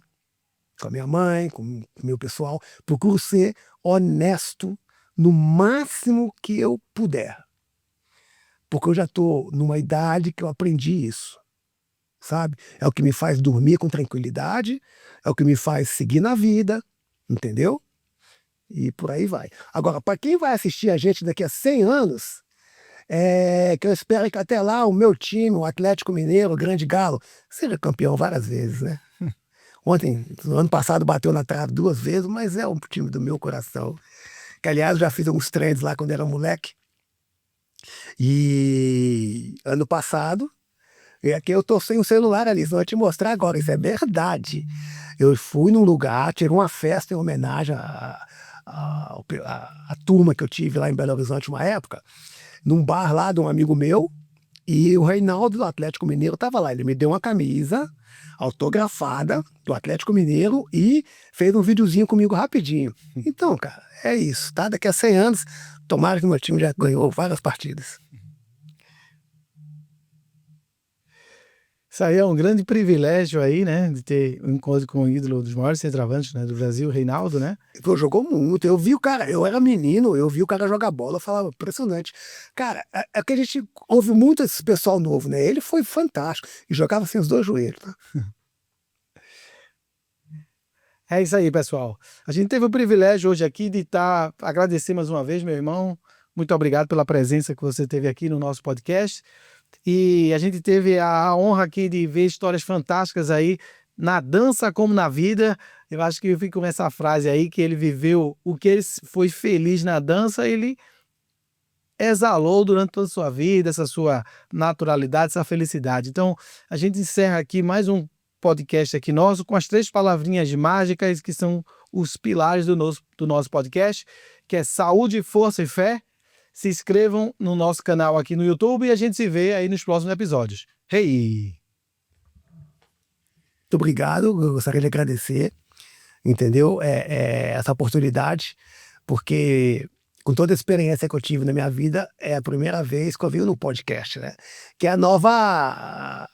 com a minha mãe, com o meu pessoal. Procuro ser honesto no máximo que eu puder. Porque eu já estou numa idade que eu aprendi isso, sabe? É o que me faz dormir com tranquilidade, é o que me faz seguir na vida, entendeu? E por aí vai. Agora, para quem vai assistir a gente daqui a 100 anos, que eu espero que até lá o meu time, o Atlético Mineiro, o Grande Galo, seja campeão várias vezes, né? Ontem, no ano passado, bateu na trave 2 vezes, mas é um time do meu coração. Que, aliás, eu já fiz alguns treinos lá quando era moleque. E ano passado, e aqui eu tô sem o celular ali, só vou te mostrar agora, isso é verdade. Eu fui num lugar, tive uma festa em homenagem à turma que eu tive lá em Belo Horizonte uma época, num bar lá de um amigo meu, e o Reinaldo do Atlético Mineiro estava lá. Ele me deu uma camisa autografada do Atlético Mineiro e fez um videozinho comigo rapidinho. Então, cara, é isso, tá? Daqui a 100 anos, tomara que o meu time já ganhou várias partidas. Isso aí é um grande privilégio aí, né? De ter um encontro com o ídolo dos maiores centroavantes, né, do Brasil, Reinaldo, né? Pô, jogou muito. Eu vi o cara, eu era menino, eu vi o cara jogar bola, eu falava, impressionante. Cara, é que a gente ouve muito esse pessoal novo, né? Ele foi fantástico e jogava sem os 2 joelhos, tá? É isso aí, pessoal. A gente teve o privilégio hoje aqui de agradecer mais uma vez, meu irmão. Muito obrigado pela presença que você teve aqui no nosso podcast. E a gente teve a honra aqui de ver histórias fantásticas aí, na dança como na vida. Eu acho que eu fico com essa frase aí, que ele viveu o que ele foi feliz na dança, ele exalou durante toda a sua vida, essa sua naturalidade, essa felicidade. Então, a gente encerra aqui mais um podcast aqui nosso com as 3 palavrinhas mágicas que são os pilares do nosso podcast, que é saúde, força e fé. Se inscrevam no nosso canal aqui no YouTube e a gente se vê aí nos próximos episódios. Hey! Muito obrigado, eu gostaria de agradecer, entendeu? Essa oportunidade, porque com toda a experiência que eu tive na minha vida, é a primeira vez que eu vi no podcast, né? Que é a nova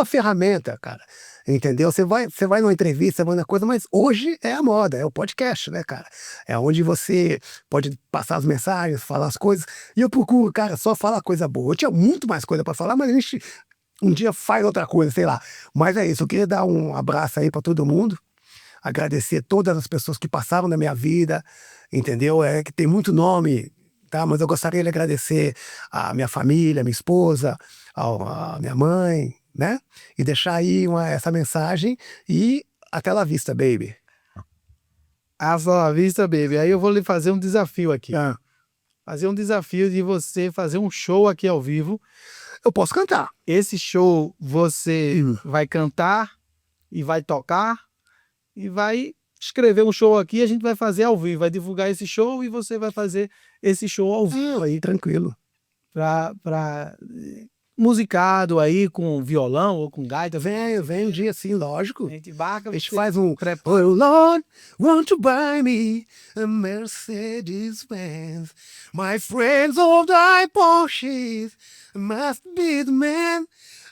ferramenta, cara. Entendeu? Você vai numa entrevista, vai na coisa, mas hoje é a moda, é o podcast, né, cara? É onde você pode passar as mensagens, falar as coisas. E eu procuro, cara, só falar coisa boa. Eu tinha muito mais coisa para falar, mas a gente um dia faz outra coisa, sei lá. Mas é isso, eu queria dar um abraço aí para todo mundo, agradecer todas as pessoas que passaram na minha vida, entendeu? É que tem muito nome, tá? Mas eu gostaria de agradecer a minha família, a minha esposa, a minha mãe, né? E deixar aí essa mensagem e até lá vista, baby. Hasta la vista, baby. Aí eu vou lhe fazer um desafio aqui. Ah, Fazer um desafio de você fazer um show aqui ao vivo. eu posso cantar. Esse show você vai cantar e vai tocar e vai escrever um show aqui, a gente vai fazer ao vivo, vai divulgar esse show e você vai fazer esse show ao vivo. Aí, tranquilo. Musicado aí com violão ou com gaita. Vem um dia assim, lógico. A gente embarca, A gente você faz um... prepara. Oh Lord, won't you buy me a Mercedes-Benz? My friends of thy Porsches must be the man.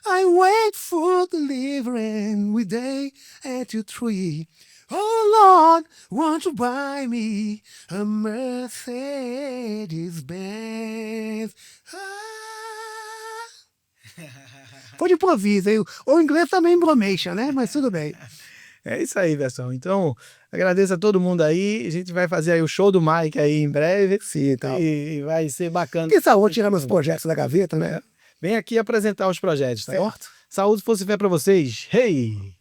I wait for deliverance with day at your tree. Oh Lord, won't you buy me a Mercedes-Benz? Foi de improviso, hein? O inglês também embromation, né? Mas tudo bem. É isso aí, pessoal. Então, agradeço a todo mundo aí. A gente vai fazer aí o show do Mike aí em breve. Sim, tal. E vai ser bacana. Quem sabe eu vou tirar meus projetos da gaveta, né? Vem aqui apresentar os projetos, tá? Certo. Saúde, força e fé pra vocês. Hey!